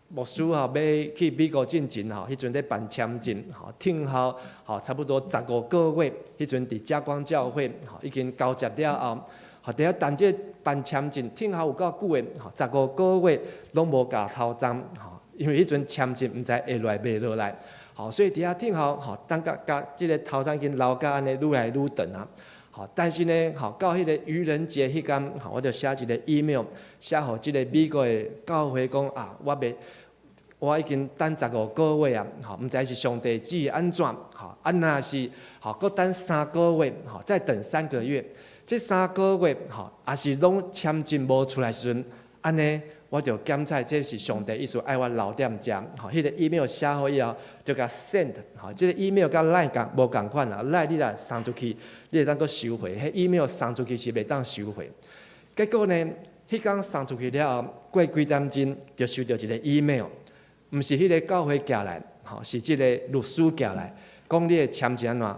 牧师要去美国进前迄阵咧办签证，听候差不多15个月，迄阵伫嘉光教会已经交接了后，伫遐等这办签证，听候有够久的，15个月拢无加头章。因为迄阵签证毋知会落来袂落来，所以伫遐听候，等甲即个头章已经留甲安尼愈来愈长啊。但是呢，到迄个愚人节迄天，我就写一个 email， 写互即个美国的教会讲啊，我已经等15个月啊，毋知是上帝旨意安怎，若是搁等3个月，再等3个月，这3个月，也是拢签证无出来时阵，安尼。我就检采，这是上帝意思，爱我留踮遮。迄个 email 写好以后，就甲 send。这个 email 甲 line 无共款啦 ，line 你若送出去，你会当搁收回。迄 email 送出去是袂当收回。结果呢，迄天送出去了后，过几点钟就收到一个 email， 毋是迄个教会寄来，是即个律师寄来，讲你的签证安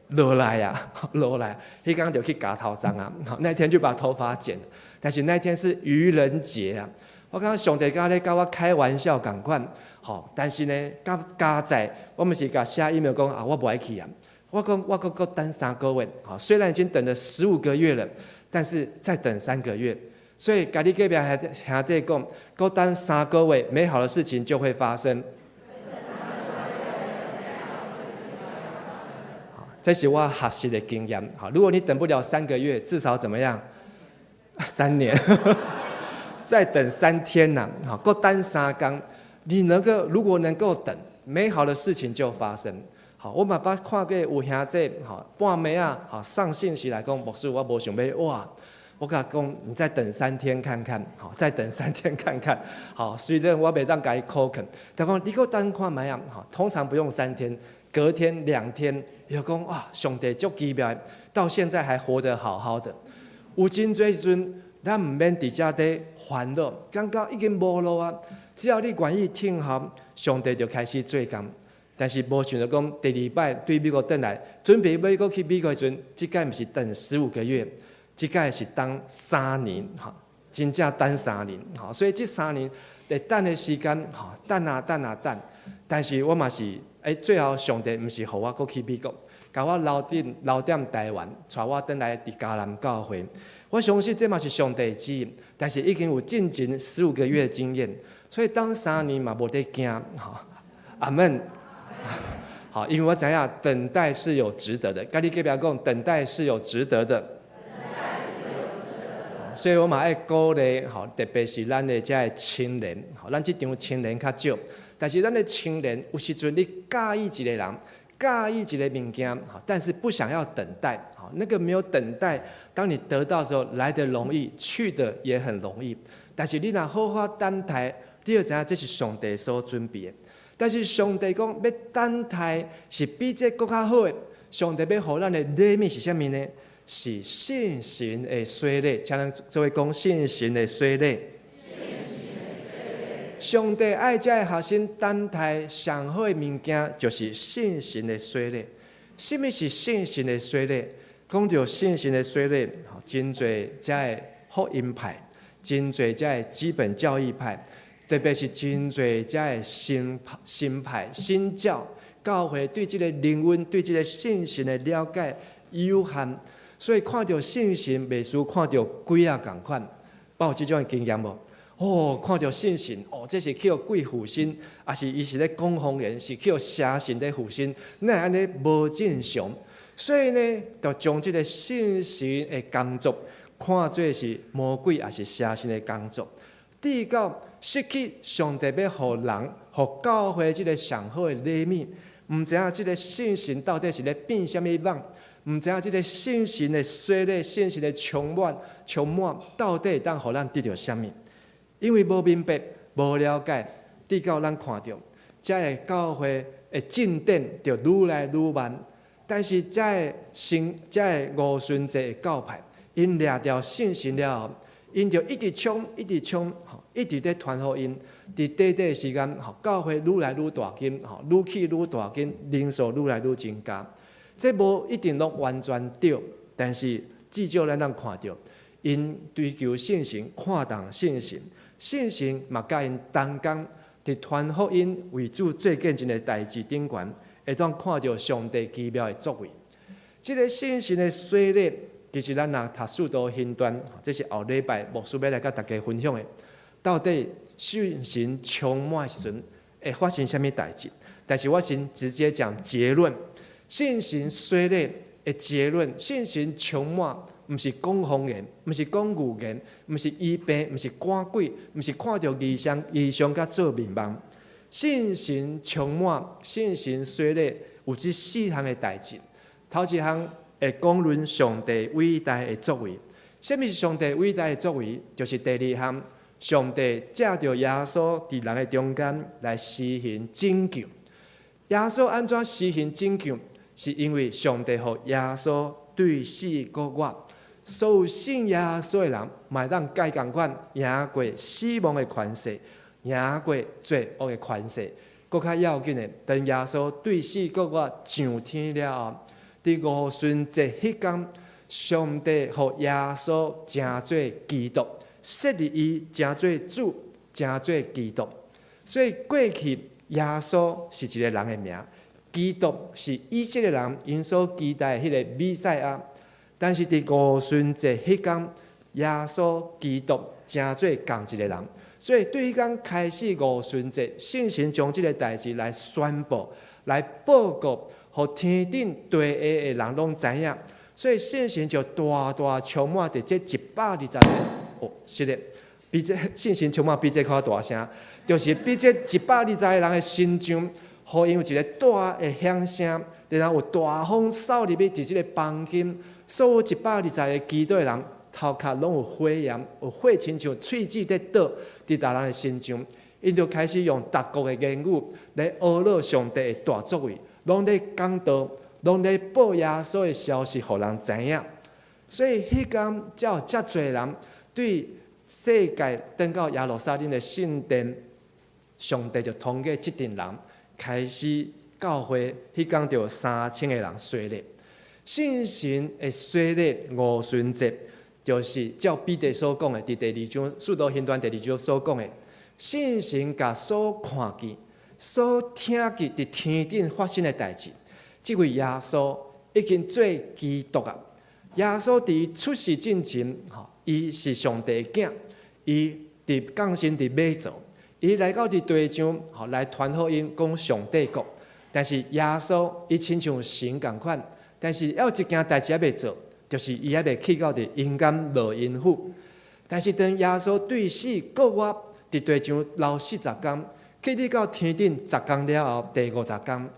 怎落来啊，落来，迄天就去夹头章啊，那天就把头发剪了。但是那天是愚人节啊，我感觉上帝刚咧跟我开玩笑同款，但是呢，加在我们是甲写 email 讲啊，我不爱去啊，我讲我搁等3个月，虽然已经等了15个月了，但是再等3个月。所以，家己隔壁兄弟讲，搁等3个月，美好的事情就会发生。这是我学习的经验。如果你等不了3个月，至少怎么样？3年，再等3天呐，搁等3天，你如果能够等，美好的事情就发生。我嘛捌看过有兄弟，半暝啊，上信息来讲，牧师我无想要哇。我跟他讲，你再等3天看看，再等3天看看。虽然我袂当甲伊口肯，但讲你搁等看卖啊，通常不用3天，隔天2天，又讲哇，上帝足奇妙，到现在还活得好好的。有真多时阵，咱唔免伫遮底烦恼，感觉已经无路啊。只要你愿意听候，上帝就开始做工。但是无想到讲，第2摆对美国转来，准备要搁去美国的时阵，这届唔是等15个月。这届是等3年，真正等3年，所以这3年得等的时间，等啊等啊等。但是我嘛是，最后上帝唔是互我搁去美国，甲我留踮台湾，带我转来伫迦南教会。我相信这嘛是上帝的旨意，但是已经有进前15个月的经验，所以等3年嘛无得惊，阿们。因为我知影等待是有值得的，跟你隔壁讲，等待是有值得的。所以我嘛爱鼓励，特别是咱的这青年，咱这场青年较少，但是咱的青年有时阵你介意一个人，介意一个物件，但是不想要等待，那个没有等待，当你得到的时候来得容易，去的也很容易。但是你若好好等待，你就知影这是上帝所准备的。但是上帝讲要等待是比这更较好的，上帝要予咱的礼物是啥物呢？是信心的水礼，请咱做位讲信心的水礼。上帝爱这个学生等待上好的物件，就是信心的水礼。什么是信心的水礼？讲到信心的水礼，真侪这个福音派，真侪这个基本教义派，特别是真侪这个新派、新教会对这个灵魂、对这个信心的了解有限。所以看到信心，袂输看到鬼啊同款，捌有这种经验无？看到信心，这是去鬼附身，还是伊是咧讲方言，是去邪神咧附身，那安尼无正常。所以呢，就将这个信心的工作看作是魔鬼还是邪神的工作。第一个，失去上帝要互人、互教会这个上好的礼物，唔知影这个信心到底是咧变什么样。唔知影这个信心的水礼、信心的充满，到底当互咱得到什么？因为无明白、无了解，直到咱看到，这个教会的进展就愈来愈慢。但是这个五旬节的教派，因掠掉信心了后，因就一直冲，一直在传福音。伫短短时间，教会愈来愈大间，愈去愈大间，人数愈来愈增加。这无一定拢完全对，但是至少咱能看到，因追求信心，看重信心，信心嘛甲因同工伫传福音为主做见证的代志顶悬，会当看到上帝奇妙的作为。这个信心的水礼，其实咱若读使徒行传，这是后礼拜牧师要来甲大家分享的。到底信心充满时阵会发生什么代志？但是我先直接讲结论。信心水礼的结论，信心充满，不是讲方言，不是讲语言，不是医病，不是赶鬼，不是看到异象甲做面梦。信心充满，信心水礼有这4项的代志。头一项会讲论上帝伟大的作为。什么是上帝伟大的作为？就是第2项，上帝借着耶稣伫人的中间来施行拯救。耶稣安怎施行拯救？是因为上帝予耶稣对死过活，所有信耶稣的人，嘛当该同款赢过死亡的权势，赢过罪恶的权势。更较要紧的，等耶稣对死过活上天了后，伫五旬节迄天，上帝互耶稣称做基督，设立伊称做主，称做基督。所以过去耶稣是一个人的名，基督是以色列人因所期待的迄个弥赛亚。但是伫五旬节迄天，耶稣基督称做同一个人。所以对迄天开始五旬节，圣神将即个代志来宣布、来报告，互天顶地下的人拢知影。所以圣神就大大充满伫这120个是的，比这圣神充满比这较大声，就是比这120个人的心中，互因有一个大的响声，然后有大风扫入去伫即个房间，所有120个基督的人头壳拢有火焰，有火亲像喙齿在倒伫大人的心中，因就开始用各国的言语来讹落上帝的大作为，拢在讲道，拢在报耶稣的消息，互人知影。所以迄天才有遮侪人对世界登到耶路撒冷的圣殿，上帝就通过即群人开始教会。迄天就有3000个人洗礼。圣神的洗礼五旬节，就是照彼得所讲的，伫第2章《使徒行传》第2章所讲的，圣神甲所看见、所听见伫天顶发生的代志，即位耶稣已经做基督啊！耶稣伫出世之前，伊是上帝的囝，伊伫降生伫马槽，伊来到伫地上，来传福音，讲上帝国。但是耶稣伊亲像神共款，但是还有一件代志还未做，就是伊还未去到伫阴间落阴府。但是当耶稣对死过活伫地上留40天，去到到天顶10天了后，第50天，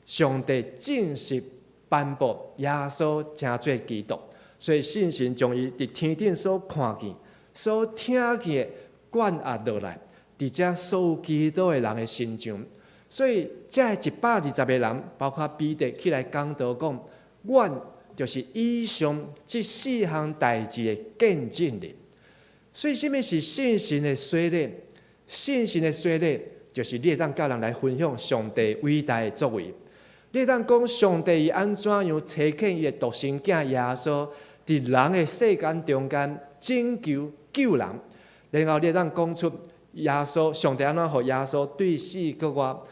上帝正式颁布耶稣称做基督。所以圣神将伊伫天顶所看见、所听见的灌压落来，伫遮所有基督的人的心中。所以这120个人，包括彼得起来讲道讲，阮就是以上这4项代志的见证人。所以，什么是圣神的洗礼？圣神的洗礼就是你会当甲人来分享上帝伟大的作为。你会当讲上帝伊安怎样差遣伊的独生囝耶稣，伫人的世间中间拯救救人，然后你会当讲出耶稣上帝安怎互耶稣对死过活。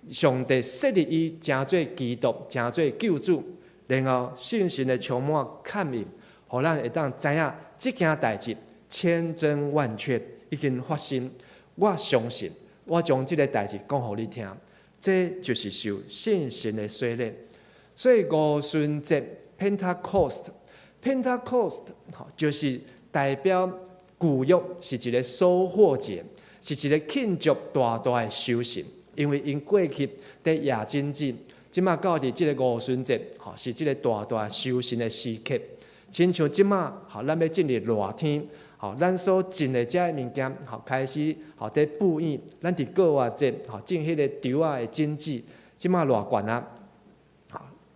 上帝设立伊称做基督，称做救主，然后圣神的充满看引，互咱会当知影即件代志千真万确已经发生。我相信，我将即个代志讲互你听，这就是受圣神的洗礼。所以五旬节 Pentecost 就是代表旧约是一个收获节，是一个庆祝大大的修行。因为因过去在夜真子，即马到伫即个五旬节，是即个大大修行的时刻。亲像即马，咱要进入热天，咱所进的遮个物件，开始在布院，咱伫过月节，种迄个稻仔的真子，即马偌悬啊！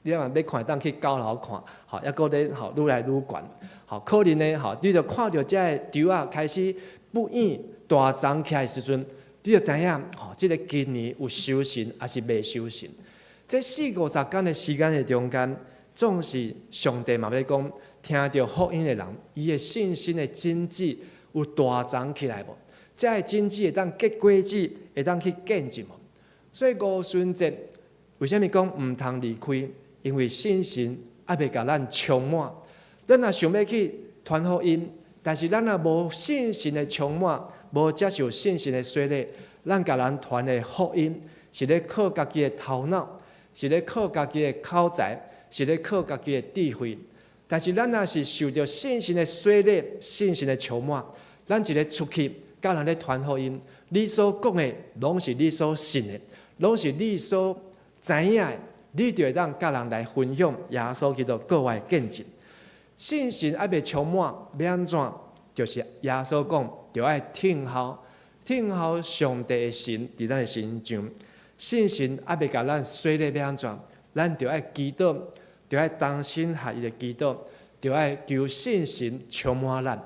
你若要看，当去高楼看，抑搁咧愈来愈悬。可能呢，你着看到遮个稻仔开始布院大长起来时阵。你就知影，即个今年有修行还是未修行？这40-50天的时间的中间，总是上帝嘛要讲，听到福音的人，伊的信心的种子有大长起来无？这个种子会当结果子，会当去见证无？所以五旬节为什么讲毋通离开？因为信心还未甲咱充满。咱若想要去传福音，但是咱若无信心的充满。无接受圣神的洗礼，咱甲人传的福音是咧靠家己的头脑，是咧靠家己的口才，是咧靠家己的智慧。但是咱若是受到圣神的洗礼、圣神的充满，咱一个出去甲人咧传福音，你所讲的拢是你所信的，拢是你所知影的，你就会当甲人来分享耶稣基督国外见证。圣神还未充满，要安怎？就是耶稣讲，就要听候上帝的神伫咱的心中。信心还未甲咱洗礼要安怎？咱就要祈祷，就要同心合意的祈祷，就要求信心充满咱，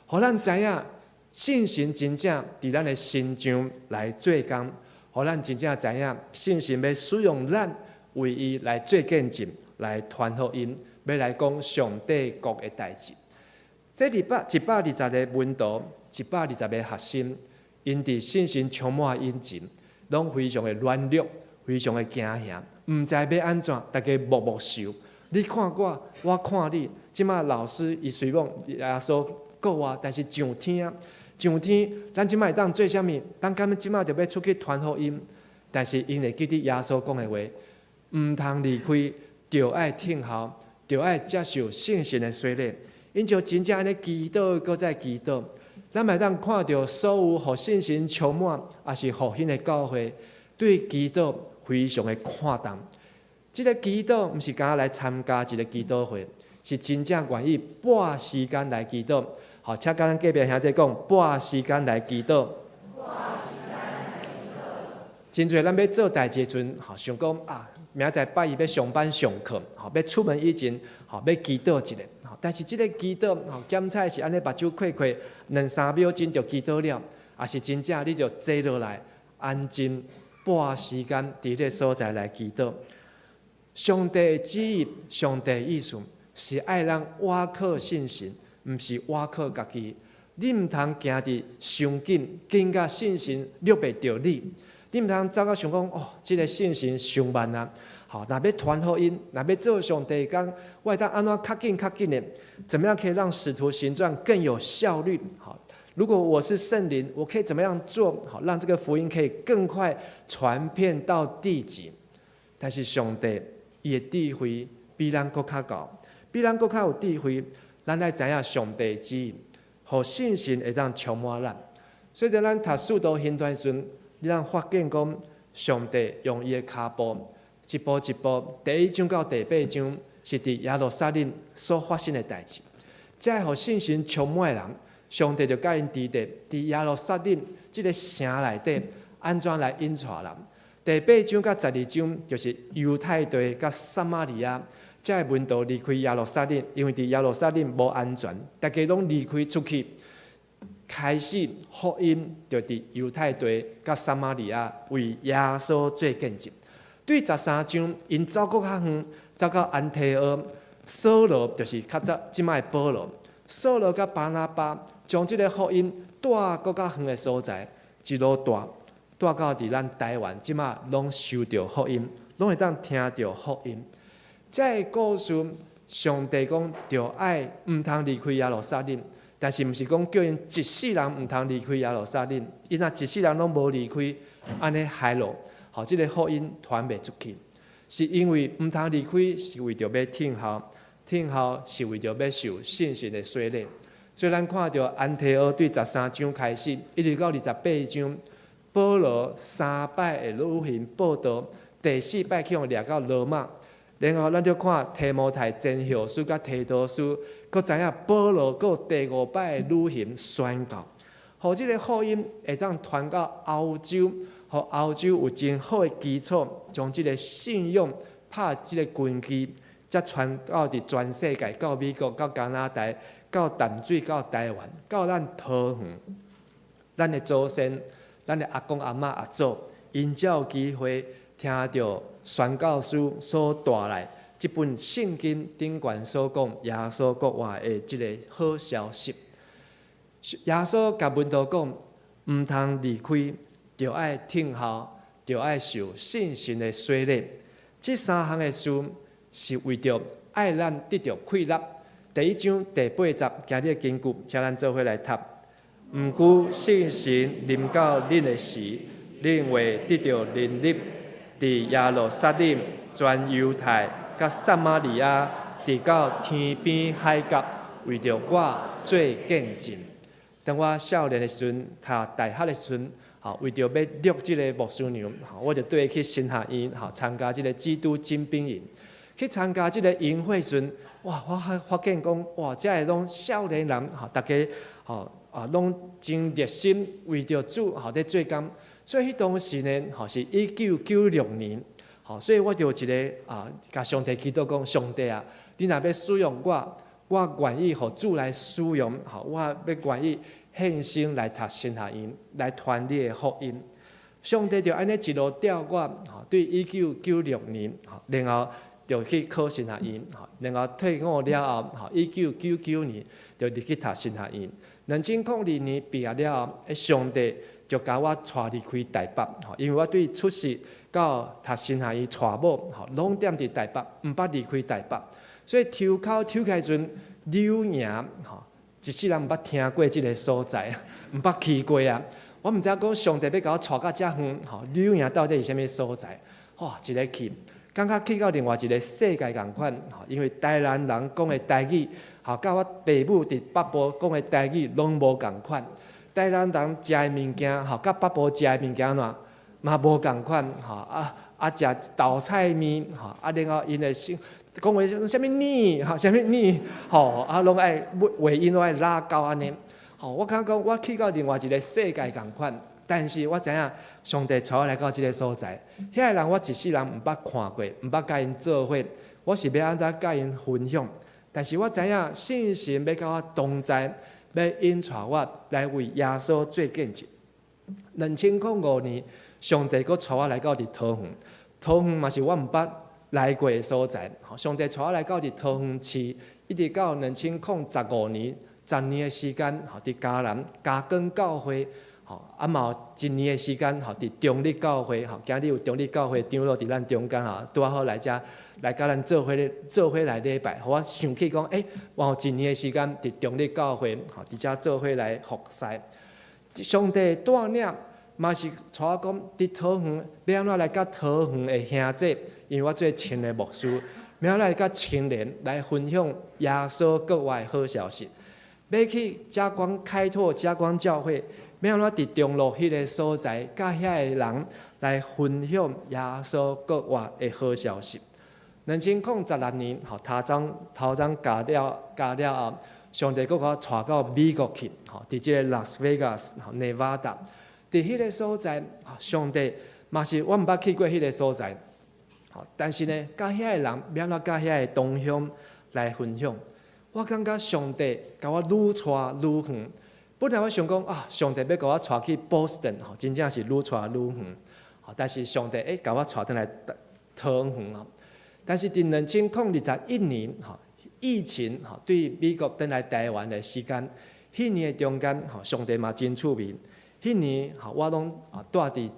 互咱知影信心真正伫咱的心中来做工，互咱真正知影信心要使用咱为伊来做见证，来传福音，要来讲上帝国的代志。这120个门徒，120个核心，因伫信心充满引进，拢非常的软弱，非常的惊吓，毋知要安怎，大家默默受。你看我，我看你，即马老师伊随往耶稣告我，但是上天，咱即马会当做啥物？咱敢即马就要出去传福音，但是因会记得耶稣讲的话，毋通离开，就爱听候，就爱接受圣神的洗礼。因就真正安尼祈祷，搁再祈祷，咱会当看到所有互信心充满，也是复兴的教会，对祈祷非常的看重。这个祈祷毋是敢来参加一个祈祷会，是真正愿意拨时间来祈祷。好，请甲咱隔壁兄弟讲，拨时间来祈祷。真侪咱要做代志阵，好想讲啊，明仔载拜一要上班上课，好要出门以前，好要祈祷一下。但是这个祈祷，检菜是安尼，目睭开开2-3秒钟就祈祷了，也是真正你就坐落来，安静拨时间伫这所在来祈祷。上帝的旨意、上帝的意思是爱人倚靠信心，毋是倚靠家己。你毋通行伫伤紧，紧甲信心掠袂着你。你毋通走到想讲哦，这个信心伤慢啊！好，若要传福音，若要做上帝讲，我会当安怎较紧的？怎么样可以让使徒行传更有效率？好，如果我是圣灵，我可以怎么样做？好，让这个福音可以更快传遍到地极。但是上帝伊的智慧比咱搁较高，比咱搁较有智慧。咱来知影上帝的旨意，互信心会当充满咱。所以在咱读使徒行传时，你通发现讲，上帝用伊的骹步。一步一步，第1章到第8章是伫耶路撒冷所发生的代志。这互信心充满的人，上帝就教因伫耶路撒冷这个城内底安怎来引带人。第8章到12章就是犹太地甲撒玛利亚，这门徒离开耶路撒冷，因为伫耶路撒冷无安全，大家拢离开出去，开始福音就伫犹太地甲撒玛利亚为耶稣做见证。对13章，因走过较远，走到安提阿，扫罗就是较早即摆的保罗，扫罗甲巴拿巴将即个福音带过较远的所在，一路带到伫咱台湾，即摆拢收到福音，拢会当听到福音。这个故事，上帝讲着爱毋通离开耶路撒冷，但是毋是讲叫因一世人毋通离开耶路撒冷，因若一世人拢无离开，安尼害落。好，这个福音传袂出去，是因为毋通离开，是为着要听候是为着要受信心的洗礼。所以咱看到安提阿对13章开始，一直到28章，保罗3摆的旅行报道，第4摆去互掠到罗马，然后咱就看提摩太前后书甲提多书，佮知影保罗佮第5摆的旅行宣告，互这个福音会当传到欧洲。互欧洲有真好的基础，将这个信用拍这个根基，才传到伫全世界，到美国、到加拿大、到淡水、到台湾、到咱桃园，咱的祖先、咱的阿公阿嬷阿祖，因才有机会听到宣教师所带来这本圣经顶悬所讲耶稣国话的这个好消息。耶稣甲门徒讲，毋通离开。就爱听候，就爱受信心的洗礼。这3项的事是为着爱咱得到快乐。第1章第80今日的经句，请咱做伙来读。毋辜信心临到恁的时，恁会得到能力，伫耶路撒冷、全犹太、甲撒玛利亚，直到天边海角，为着我做见证。当我少年的时阵，读大学的时阵。好，为着要录这个牧师娘，我就对去新学院参加这个基督精兵营。去参加这个营会时，哇！我发现讲，哇！这个拢少年人，大家拢真热心，为着主在做工。所以迄当时呢，是1996年。所以我就一个甲上帝祈祷讲，上帝啊，你若要使用我，我愿意互主来使用。我要愿意。献身来读神学院，来传你的福音。上帝就安尼一路调我，对1996年，然后就去考神学院，然后退伍了后，1999年就入去读神学院。2002年毕业了后，上帝就甲我带离开台北，因为我对出世到读神学院娶某，拢踮伫台北，毋捌离开台北。所以抽口抽起来阵，柳营，一世人毋捌听过即个所在，毋捌去过啊。我毋知影讲上帝要甲我带到遮远，柳营到底是啥物所在？哇，一个去，感觉去到另外一个世界共款，因为台南人讲的台语，甲我爸母伫北部讲的台语拢无共款。台南人食的物件，甲北部食的物件嘛无共款，食豆菜面，然后因的讲话啥物呢？啥物呢？拢爱话音拢爱拉高安尼。我感觉我去到另外一个世界共款，但是我知影上帝带我来到即个所在，遐个人我一世人毋捌看过，毋捌甲因做伙，我是要安怎甲因分享？但是我知影信心要甲我同在，要引带我来为耶稣做见证。2005年，上帝佫带我来到伫桃园，桃园嘛是我毋捌来过的所在。上帝带我来到伫桃园市，一直到2015年，10年的时间，伫嘉南嘉光教会，嘛有1年的时间，伫中立教会，今日有中立教会长老伫咱中间，拄好来遮来甲咱做伙来礼拜。互我想起讲，我有1年的时间伫中立教会，伫遮做伙来服侍。上帝带领，嘛是带我讲，伫桃园要安怎来甲桃园的兄弟，因为我做青的牧师，要安怎来甲青年来分享耶稣国外的好消息。要去嘉光开拓嘉光教会，要安怎伫中路迄个所在，甲遐个人来分享耶稣国外的好消息。2016年，头章加了后，上帝佫甲我带到美国去，伫即个拉斯维加斯、内瓦达，伫迄个所在，上帝嘛是我毋捌去过迄个所在，但是呢，甲遐个人要安怎甲遐个同乡来分享。我感觉上帝甲我愈带愈远。本来我想讲上帝要甲我带去 Boston， 真正是愈带愈远。但是上帝甲我带转来桃园。但是伫2021年，疫情对美国转来台湾的时间，迄年的中间，上帝嘛真趣味。迄年我拢住伫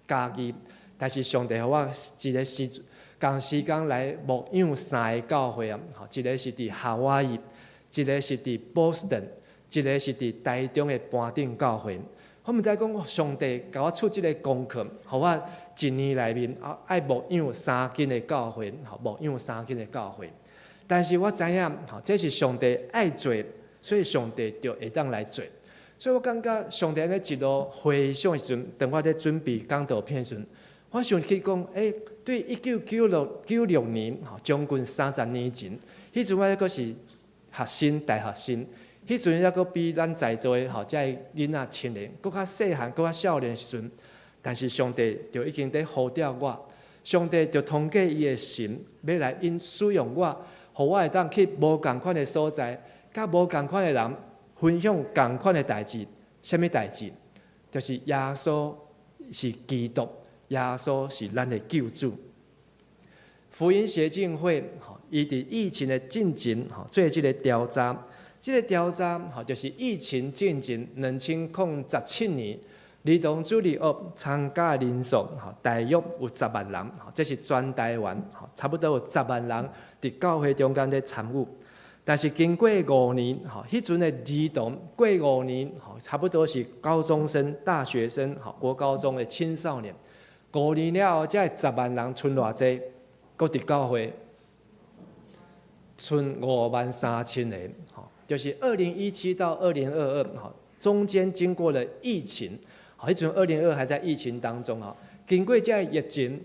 家己，但是上帝互我一个同时间来牧养3个教会啊，一个是伫夏威夷，一个是伫波士顿，一个是伫台中的搬顶教会。我毋知讲上帝甲我出即个功课，互我1年内面爱牧养3间的教会，牧养3间的教会。但是我知影，这是上帝爱做，所以上帝就会当来做。所以我感觉上帝咧一路回想的时阵，当我咧准备讲道片的时阵，我想起讲，对1996年，将近30年前，迄阵我还阁是大学生，迄阵还阁比咱在座的遮个囡仔青年，阁较细汉，阁较少年的时阵，但是上帝就已经在呼召我，上帝就通过伊的神，要来使用我，互我会当去无共款的所在，甲无共款的人分享共款的代志。什么代志？就是耶稣是基督。耶稣是咱的救主。福音协进会，伊伫疫情的进前，做即个调查。即个调查，就是疫情进前2017年，儿童主日学参加的人数，大约有10万人。这是全台湾，差不多有10万人伫教会中间咧参与。但是经过5年，迄阵的儿童过5年，差不多是高中生、大学生、国高中的青少年。5年了后，才10万人，剩偌济？搁伫教会，剩53000个，就是2017到2022，中间经过了疫情，迄阵2022还在疫情当中，经过这疫情，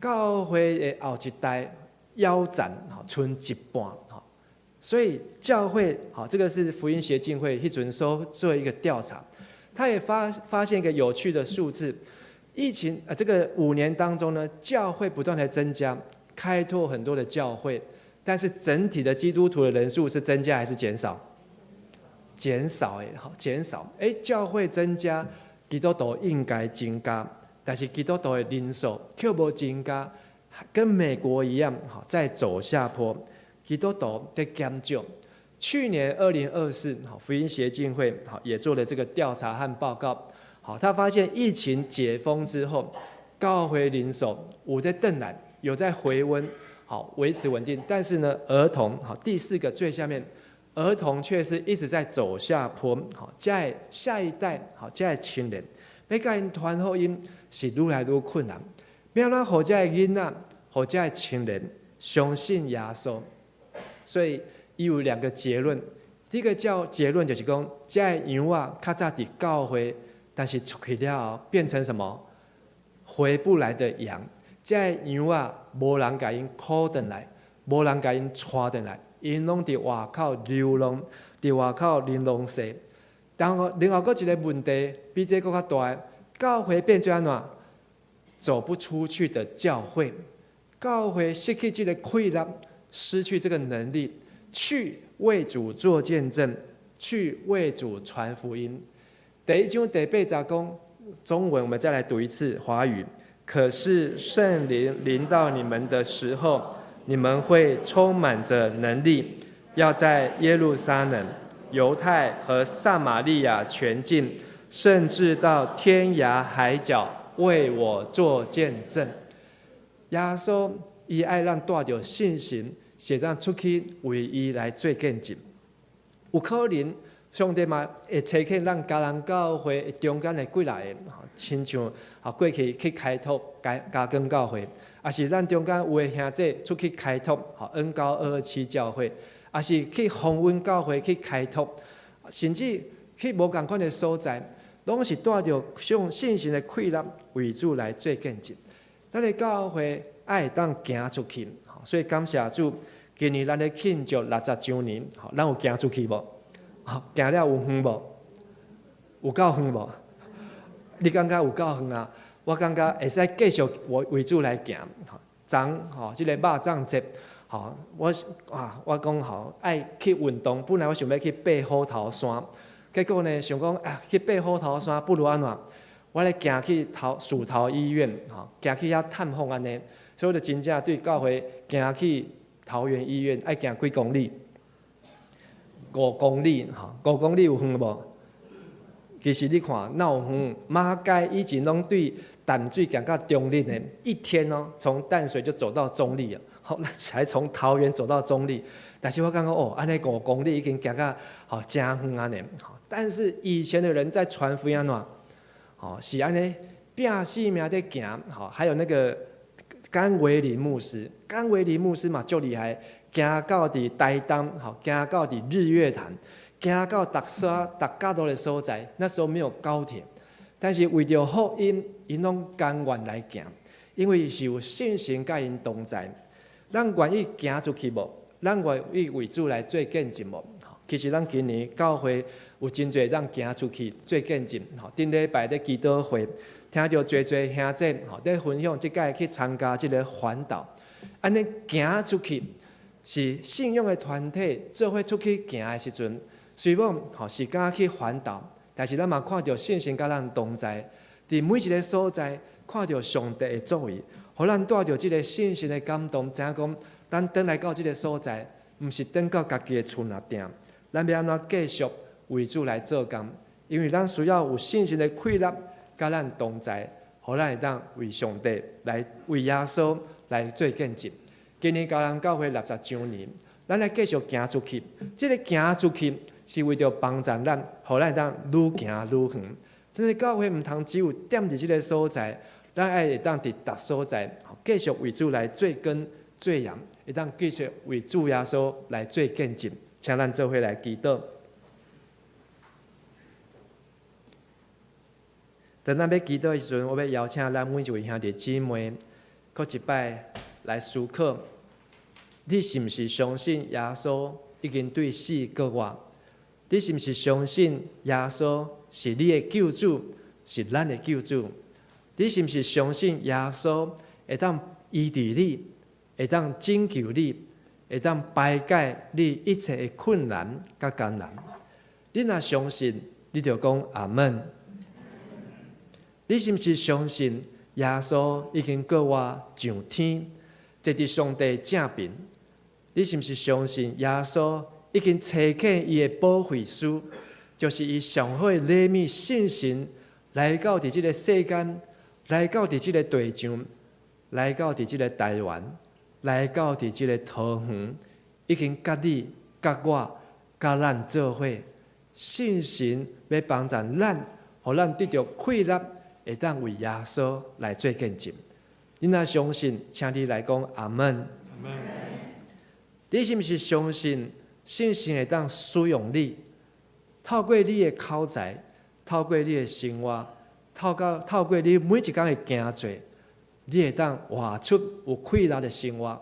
教会的后一代腰斩，剩一半，所以教会，这个是福音协进会迄阵所做一个调查，他也发现一个有趣的数字。疫情这个5年当中呢，教会不断的增加，开拓很多的教会，但是整体的基督徒的人数是增加还是减少？减少减少。教会增加，基督徒应该增加，但是基督徒的人数却无增加，跟美国一样，在走下坡。基督徒在减少。去年2024福音协进会也做了这个调查和报告。他发现疫情解封之后，教会人数有在回来，有在回温，维持稳定。但是呢，儿童第4个最下面，儿童却是一直在走下坡。在下一代，在青年，要甲因传福音是愈来愈困难。要让好在囡仔，好在青年相信耶稣。所以伊有2个结论。第一个结论就是讲，这羊啊，较早伫教会，但是出去了后变成什么？回不来的羊。这羊啊，无人甲因靠回来，无人甲因带回来，因拢伫外口流浪，伫外口玲珑世。然后另外佫一个问题，比这佫较大，教会变做安怎？走不出去的教会，教会失去这个气力。失去这个能力去为主做见证，去为主传福音。第1章第8节讲中文，我们再来读一次华语。可是圣灵临到你们的时候，你们会充满着能力，要在耶路撒冷、犹太和撒玛利亚全境，甚至到天涯海角，为我做见证。耶稣伊爱咱带着信心。是咱出去为伊来做见证，有可能上帝嘛会找起咱家人教会中间的几来个，亲像过去去开拓加更教会，也是咱中间有的兄弟出去开拓恩高227教会，也是去宏温教会去开拓，甚至去无共款的所在，拢是带着上信心的气力为主来做见证。咱的教会爱当行出去。所以感谢主，今年咱咧庆祝60周年，咱有行出去无？行了有远无？有够远无？你感觉有够远啊？我感觉会使继续为主来行。昨即个肉粽节，我讲爱去运动，本来我想要去爬虎头山，结果呢想讲去爬虎头山不如安怎？我咧行去树头医院，行去遐探访安尼。所以我就真正对教会行去桃园医院，爱行几公里？5公里，5公里有远无？其实你看，哪有远？马街以前拢对淡水行到中立的，一天从淡水就走到中立啊，才从桃园走到中立。但是我感觉安尼5公里已经行到真远安尼。但是以前的人在传福音安怎？是安尼拼死命在行，还有那个。甘维林牧师嘛，足厉害，行到伫台东，行到伫日月潭，行到达加多的所在。那时候没有高铁，但是为着福音，因拢甘愿来行，因为是有信心甲因同在。咱愿意行出去无？咱愿意为主来做见证无？其实咱今年教会有真侪咱行出去做见证。顶礼拜咧祈祷会。听到侪兄弟在分享，即届去参加即个环岛，安尼行出去是信仰的团体做伙出去行的时阵，虽然是敢去环岛，但是咱嘛看到信心甲咱同在，伫每一个所在看到上帝的作为，互咱带着即个信心的感动，知影讲咱转来到即个所在，毋是转到家己的厝内定，咱要安怎继续为主来做工，因为咱需要有信心的气力。甲咱同在，互咱会当为上帝来为耶稣来做见证。今年教人教会60周年，咱来继续行出去。这个行出去是为着帮助咱，互咱会当愈行愈远。但是教会毋通只有踮伫这个所在，咱爱会当伫逐所在继续为主来做根做盐，会当继续为主耶稣来做见证。请咱做伙来祈祷。等咱要祈祷的时阵，我要邀请咱每一位兄弟姊妹，搁一摆来思考：你是毋是相信耶稣已经对死过活？你是毋是相信耶稣是你的救主，是咱的救主？你是毋是相信耶稣会当医治你，会当拯救你，会当排解你一切的困难甲艰难？你若相信，你就讲阿门。你是毋是相信耶稣已经过我上天，坐伫上帝正边，你是毋是相信耶稣已经找起伊的保惠师，就是伊上好的礼物信心，来到伫即个世间，来到伫即个地上，来到伫即个台湾，来到伫即个桃园，已经甲你、甲我、甲咱做伙，信心要帮助咱，互咱得到快乐，会当为耶稣来做见证。你若相信，请你来讲阿门。你是毋是相信信心会当使用你？透过你的口才，透过你的生活，透过你每一天的行做，你会当活出有快乐的生活，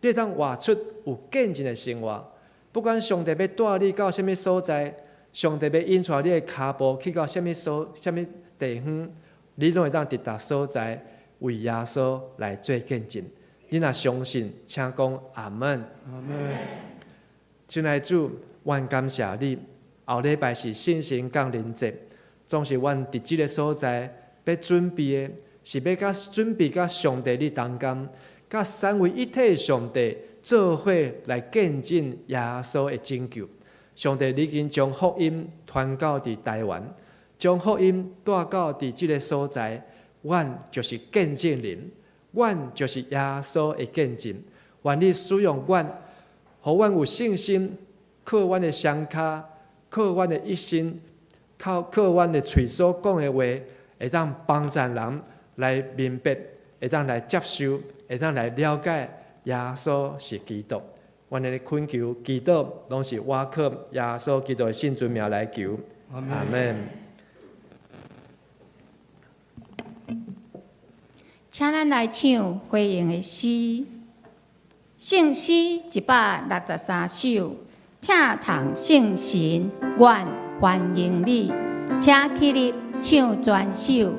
你会当活出有见证的生活。不管上帝要带你到什么所在，上帝要引带你的脚步去到什么地方，你拢会当直达所在，为耶稣来做见证。你若相信，请讲阿门。阿门。亲爱的主，阮感谢你。后礼拜是信心降临节，总是阮伫即个所在要准备的，是要准备甲上帝你同工，甲三位一体的上帝做伙来见证耶稣的拯救。上帝，你已经将福音传到伫台湾，将福音带到伫即个所在，阮就是见证人。阮就是耶稣的见证，愿你使用阮，互阮有信心，靠阮的双脚，靠阮的一生，靠阮的嘴所讲的话，会当帮助人来明白，会当来接受，会当来了解耶稣是基督。阮的恳求、祈祷，拢是我靠耶稣基督的圣尊名来求。阿门。请咱来唱回应的诗，圣诗163首，听堂圣神，愿欢迎你，请起立唱全首。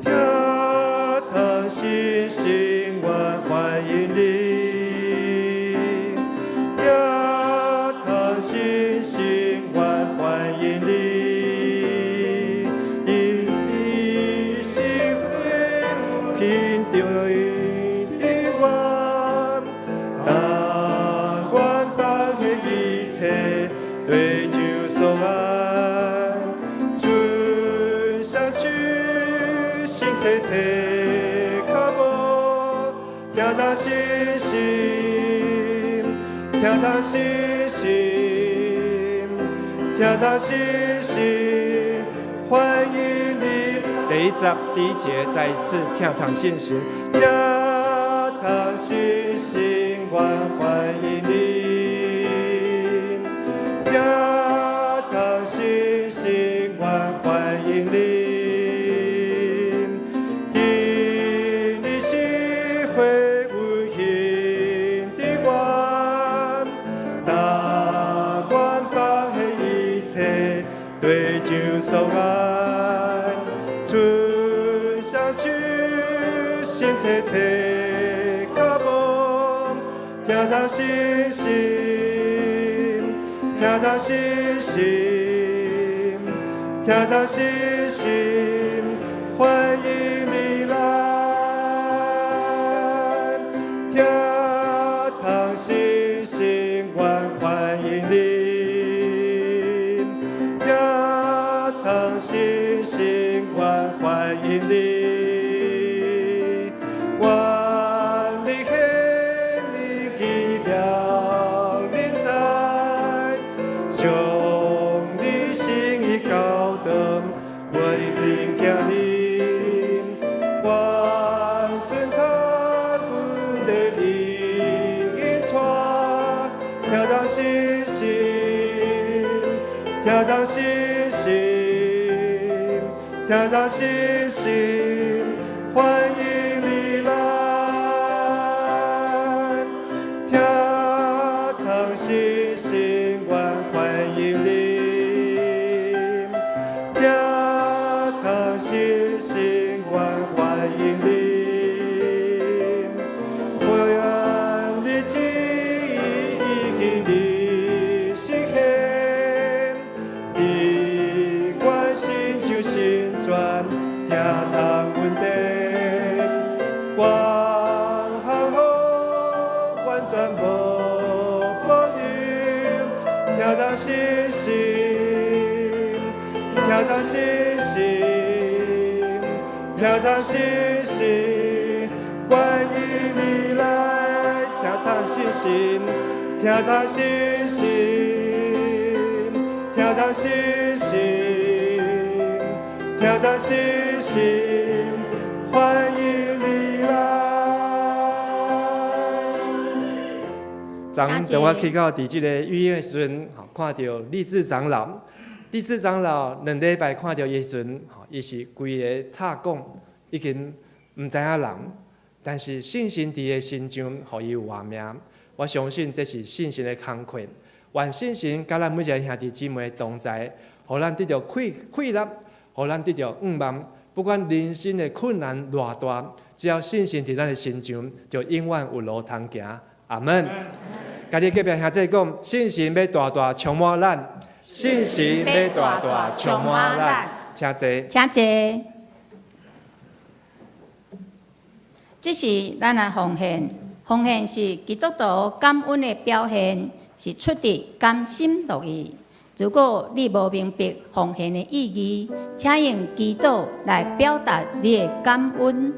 听堂圣神，愿欢迎你，听堂圣神。欢迎你，因你是天地的我，但愿放下一切，对主所爱，尊上去，心切切靠步，跳到信心，跳到信心。跳到信心，欢迎你。第一节再一次跳堂信心，跳堂信心，愿欢迎你。跳堂信心，愿欢迎你。因你是会无形的光，对主所爱，存上去，心切切靠步，跳到信心，跳到信心，跳到信心，欢迎你来，跳到信心，愿欢迎你。信心，愿欢迎你，愿你献你奇妙临在，将你心意高登，为听见你，愿顺他不得灵引传，跳到信心，跳到信心。跳到信心，欢迎你来。跳到信心，愿欢迎你。跳到信心，愿欢迎你。我愿你记忆你心间的关心。堂稳定，光行好，完全无保留，跳动信心，跳动信心，跳动信心，关于你来，跳动信心，跳动信心，跳动信心，跳动信心，欢迎你来。昨当我去到伫即个医院的时阵，看到立志长老，立志长老2礼拜看到伊的时阵，伊是规个插讲，已经毋知影人，但是信心伫伊心中，互伊有活命。我相信这是信心的工课，愿信心甲咱每一个兄弟姊妹同在，互咱得到气力，互咱得到望。不管人生的困难偌大，只要信心伫咱的心中，就永远有路通行。阿门。家己隔壁兄弟讲，信心要大大充满咱，信心要大大充满咱。请坐，请坐。这是咱的奉献，奉献是基督徒感恩的表现，是出自甘心乐意。如果你无明白奉献的意义，请用祈祷来表达你的感恩。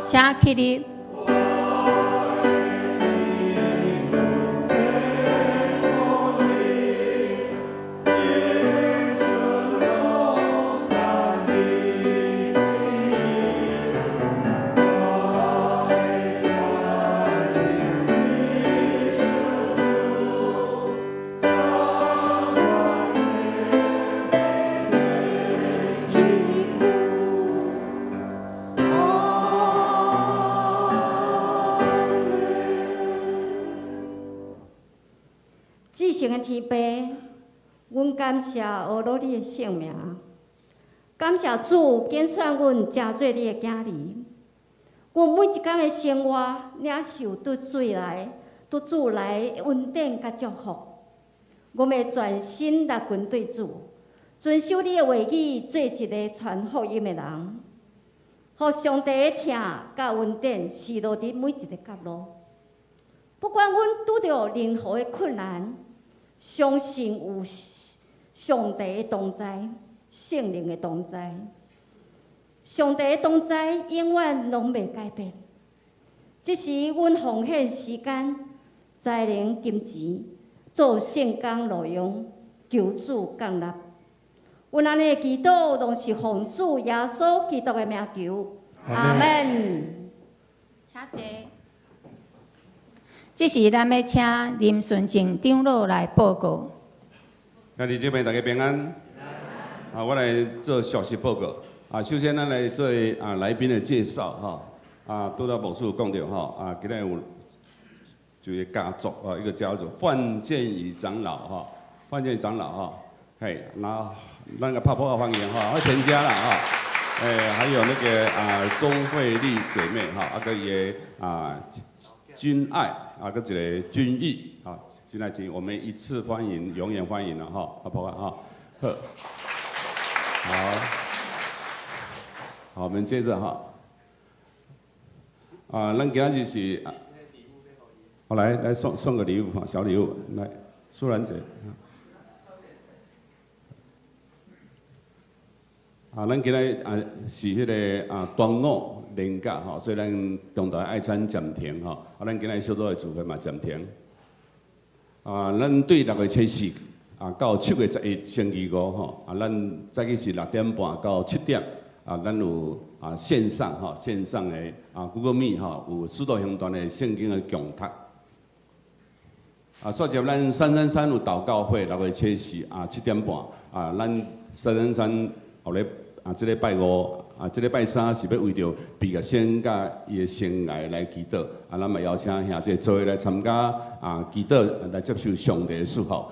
请起立。至诚的天父，阮感谢学罗你的性命，感谢主拣选阮成做你的囝儿。阮每一天的生活领受对水来、对主来的恩典甲祝福。阮要全心来跟对主，遵守你的话语，做一个传福音的人，互上帝的疼甲恩典施落伫每一个角落。不管阮拄着任何的困难，相信有上帝的同在，圣灵的同在。上帝的同在永远拢袂改变。这是阮奉献时间、才能、金钱，做圣工路用，求主降临。阮安尼的祈祷，拢是奉主耶稣基督的名求。阿门。请坐。这是咱要请林顺正长老来报告。兄弟姐妹，大家平安。我来做消息报告。首先咱来做来宾的介绍哈。拄到牧师有讲到哈，今日有一个家族一个家族范建宇长老哈，范建宇长老哈，嘿，那那个泡泡欢迎哈，会全家啦哈。还有那个钟慧丽姐妹哈，个也君爱啊，搁一个君毅啊，真爱真，我们一次欢迎，永远欢迎了哈，阿婆啊哈，好，好，我们接着哈，咱今日是，好来送个礼物哈，小礼物来，苏兰姐。咱今日是迄个端午连假吼，所以咱中台爱餐暂停吼。咱今日小组的聚会嘛暂停。咱对6月7日到7月11星期5吼，咱早起是6点半到7点，咱有线上吼线上的Google Meet 吼，有使徒行传的圣经的讲读。煞接咱333有祷告会6月7日7点半咱333后日这礼拜5这礼拜3是要为着毕业生甲伊的生涯来祈祷咱嘛邀请兄弟做伙来参加祈祷来接受上帝的祝福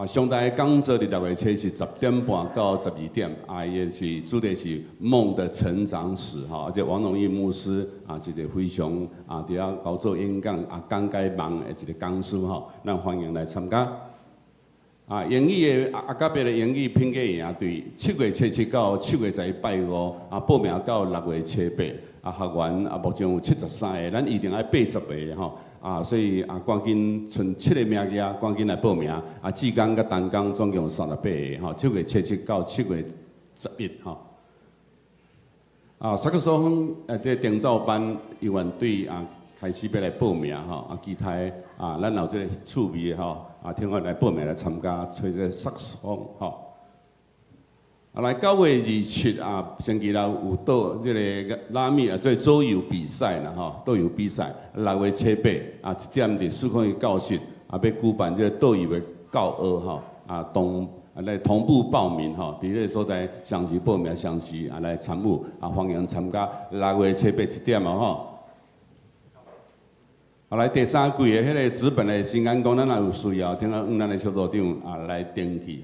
上帝的讲座伫6月7日10点半到12点伊是主题是梦的成长史即王荣义牧师一个非常伫遐搞做演讲讲解梦的一个讲师咱欢迎来参加。英语的阿加贝的英语拼给营队，7月7日到7月11拜5报名到6月7、8学员目前有73个，咱预定要80个吼所以赶紧剩7个名额，赶紧来报名志工甲单工总共38个7月7日到7月11萨克斯风这定奏班议员队开始要来报名其他咱有这个趣味听我来报名来参加吹这个萨克斯风来9月27星期六有到这个拉米做桌游比赛啦桌游比赛6月7、81点伫4空教室要举办这个桌游的教学来同步报名伫这个所在详细报名详细来参与欢迎参加6月7、8 1点来第3季的迄个纸本的新安讲，咱也有需要，听咱的小组长来登记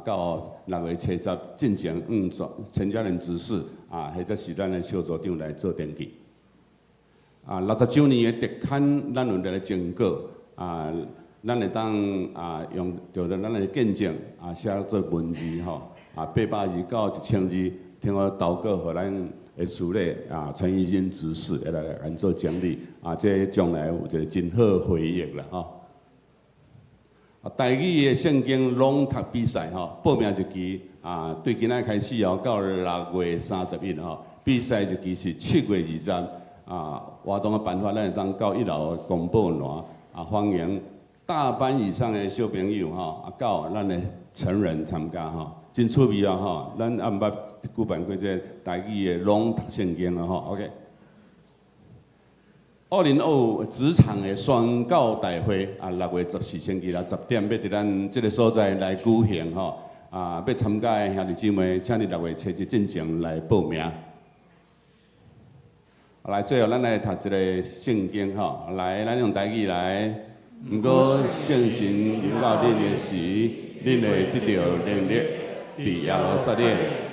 到6月7进行陈家人指示或者是咱的小组长来做登记。60周年的特刊，咱有来经过咱会当用着咱的见证写做文字800字到1000字，听我祷告互咱。会署理陈义金执事会来按做奖励这将来有一个真好回忆啦台语的圣经朗读比赛报名日期对今仔开始到6月30日比赛日期是7月20活动的办法咱会当到1楼公布栏欢迎大班以上的小朋友到咱的成人参加真趣味咱也毋捌举办过这台语的朗读圣经OK。2025职场的宣告大会6月14星期六10点要伫咱这个所在来举行要参加的兄弟姊妹，请你6月7日进前来报名。来，最后咱来读一个圣经来，咱用台语来。毋过圣神临到恁的时，恁会得到能力。伫耶路撒冷，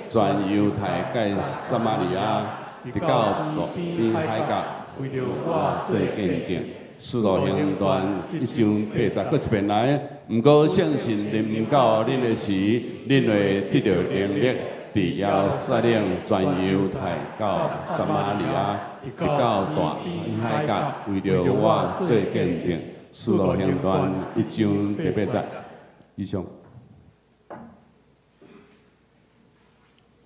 全犹太甲撒玛利亚，直到边海角，为着我做见证。使徒行传1章80，搁一遍来。毋过圣神临到恁的时，恁会得到能力。伫耶路撒冷，全犹太到撒玛利亚，直到大边海角，为着我做见证。使徒行传1章80，以上。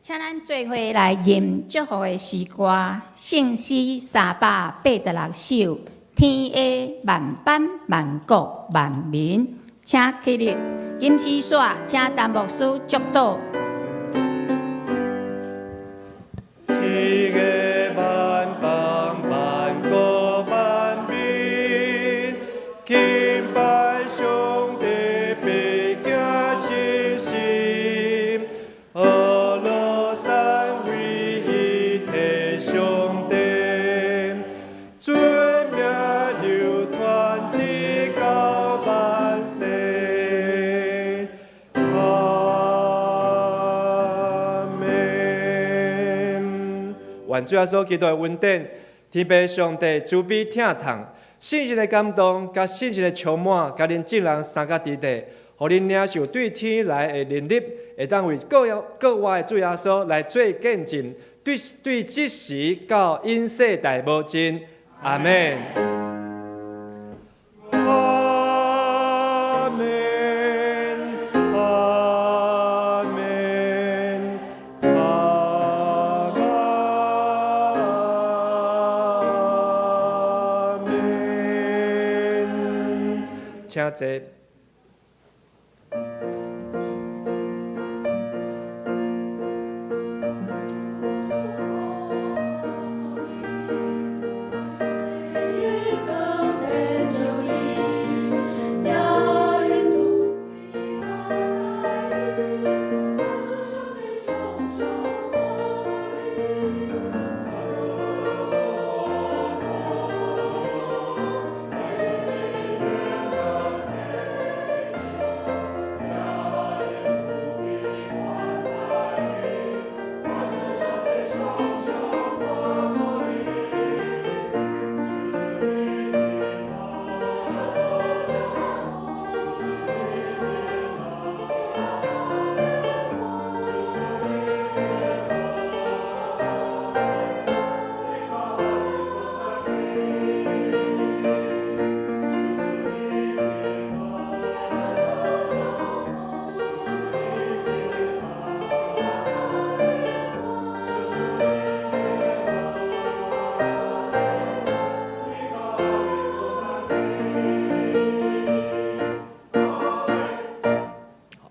请咱做伙来吟祝福的诗歌，圣诗386首，天下万邦万国万民，请起立。吟诗煞，请陈牧师祝祷。天下万邦万国万民，敬拜上帝，白行信心。愿主耶稣基督的恩典、天父上帝慈悲疼痛，信心的感动，甲信心的充满，甲恁众人三角伫地，互恁领受对天来的能力，会当为各外的主耶稣来做见证，对即时到永世代无尽。阿门。阿门。阿门。阿门。请坐。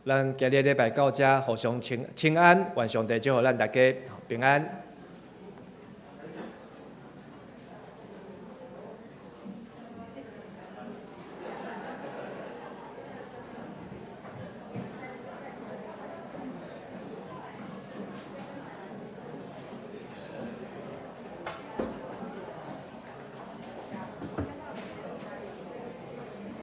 咱今日礼拜到这，互相请安，愿上帝祝福咱大家平安。